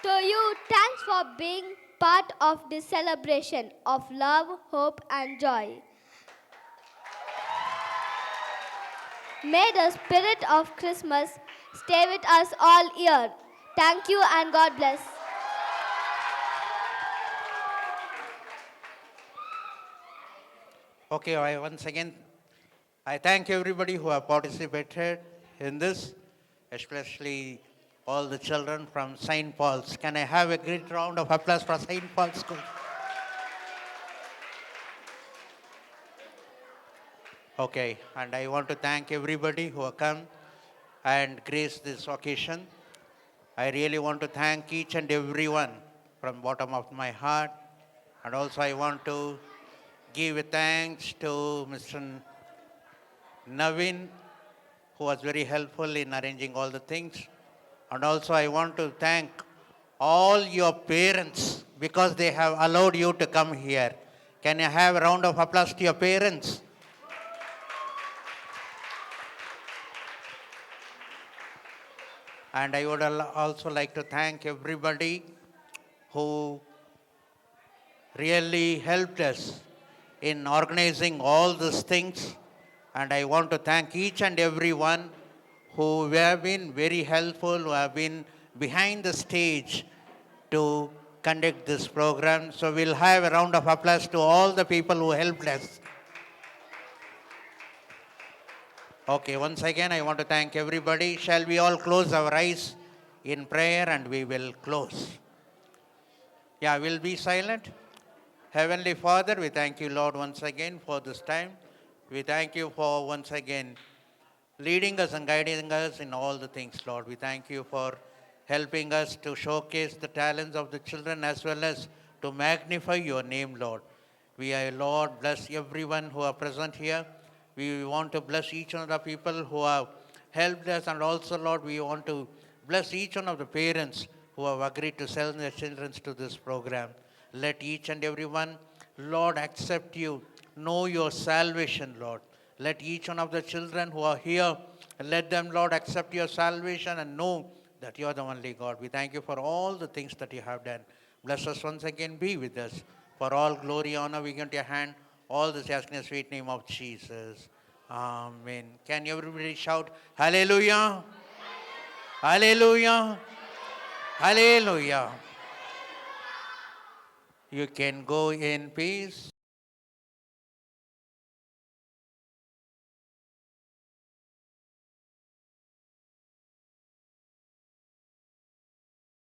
To you, thanks for being part of this celebration of love, hope, and joy. May the spirit of Christmas stay with us all year. Thank you and God bless. Okay, once again, I thank everybody who have participated in this, especially all the children from St. Paul's. Can I have a great round of applause for St. Paul's School? Okay, and I want to thank everybody who have come and graced this occasion. I really want to thank each and everyone from bottom of my heart. And also I want to give a thanks to Mr. Navin, who was very helpful in arranging all the things. And also I want to thank all your parents because they have allowed you to come here. Can you have a round of applause to your parents? And I would also like to thank everybody who really helped us in organizing all these things. And I want to thank each and everyone who have been very helpful, who have been behind the stage to conduct this program. So we'll have a round of applause to all the people who helped us. Okay, once again, I want to thank everybody. Shall we all close our eyes in prayer and we will close? Yeah, we'll be silent. Heavenly Father, we thank you, Lord, once again for this time. We thank you for once again leading us and guiding us in all the things, Lord. We thank you for helping us to showcase the talents of the children as well as to magnify your name, Lord. We are, Lord, bless everyone who are present here. We want to bless each one of the people who have helped us, and also, Lord, we want to bless each one of the parents who have agreed to send their children to this program. Let each and every one, Lord, accept you, know your salvation, Lord. Let each one of the children who are here, let them, Lord, accept your salvation and know that you are the only God. We thank you for all the things that you have done. Bless us once again, be with us. For all glory, honor, we give into your hand. All this ask in the sweet name of Jesus. Amen. Can everybody shout, Hallelujah? Hallelujah? Hallelujah. You can go in peace.